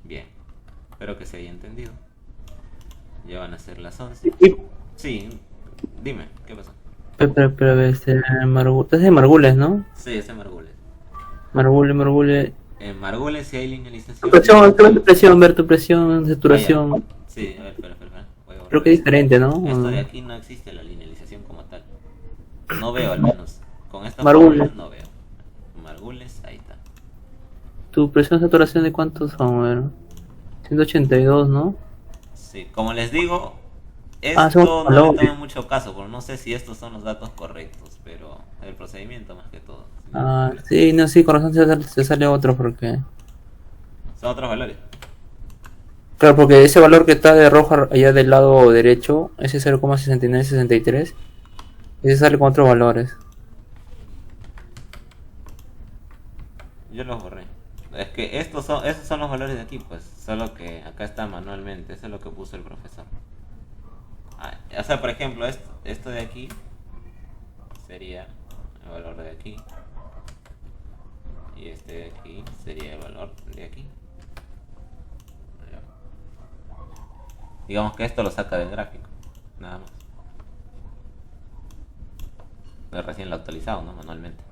Bien, espero que se haya entendido. Ya van a ser las 11. Sí, dime, ¿qué pasó? Pero es de Margules, ¿no? Sí, ese Margules. Margules. En Margules sí hay Tu linealización. presión, tu presión, ver tu presión, saturación. Sí, a ver, espera. Voy a borrar Creo que es diferente, ¿no? esto de aquí no existe la linealización como tal. No veo al menos. Con esta Margules. fórmula no veo. Margules, ahí está. Tu presión, saturación, ¿de cuántos son? A ver. 182, ¿no? Sí, como les digo, Ah, esto son no le valores. tomen mucho caso, porque no sé si estos son los datos correctos, pero el procedimiento más que todo. Ah, sí, no, sí, con razón se sale otro porque... Son otros valores. Claro, porque ese valor que está de rojo allá del lado derecho, ese 0,6963, ese sale con otros valores. Yo los borré. Es que esos son los valores de aquí, pues. Solo que acá está manualmente. Eso es lo que puso el profesor. O sea, por ejemplo, esto de aquí sería el valor de aquí. Y este de aquí sería el valor de aquí. Digamos que esto lo saca del gráfico. Nada más. Pero recién lo ha actualizado, ¿no? Manualmente.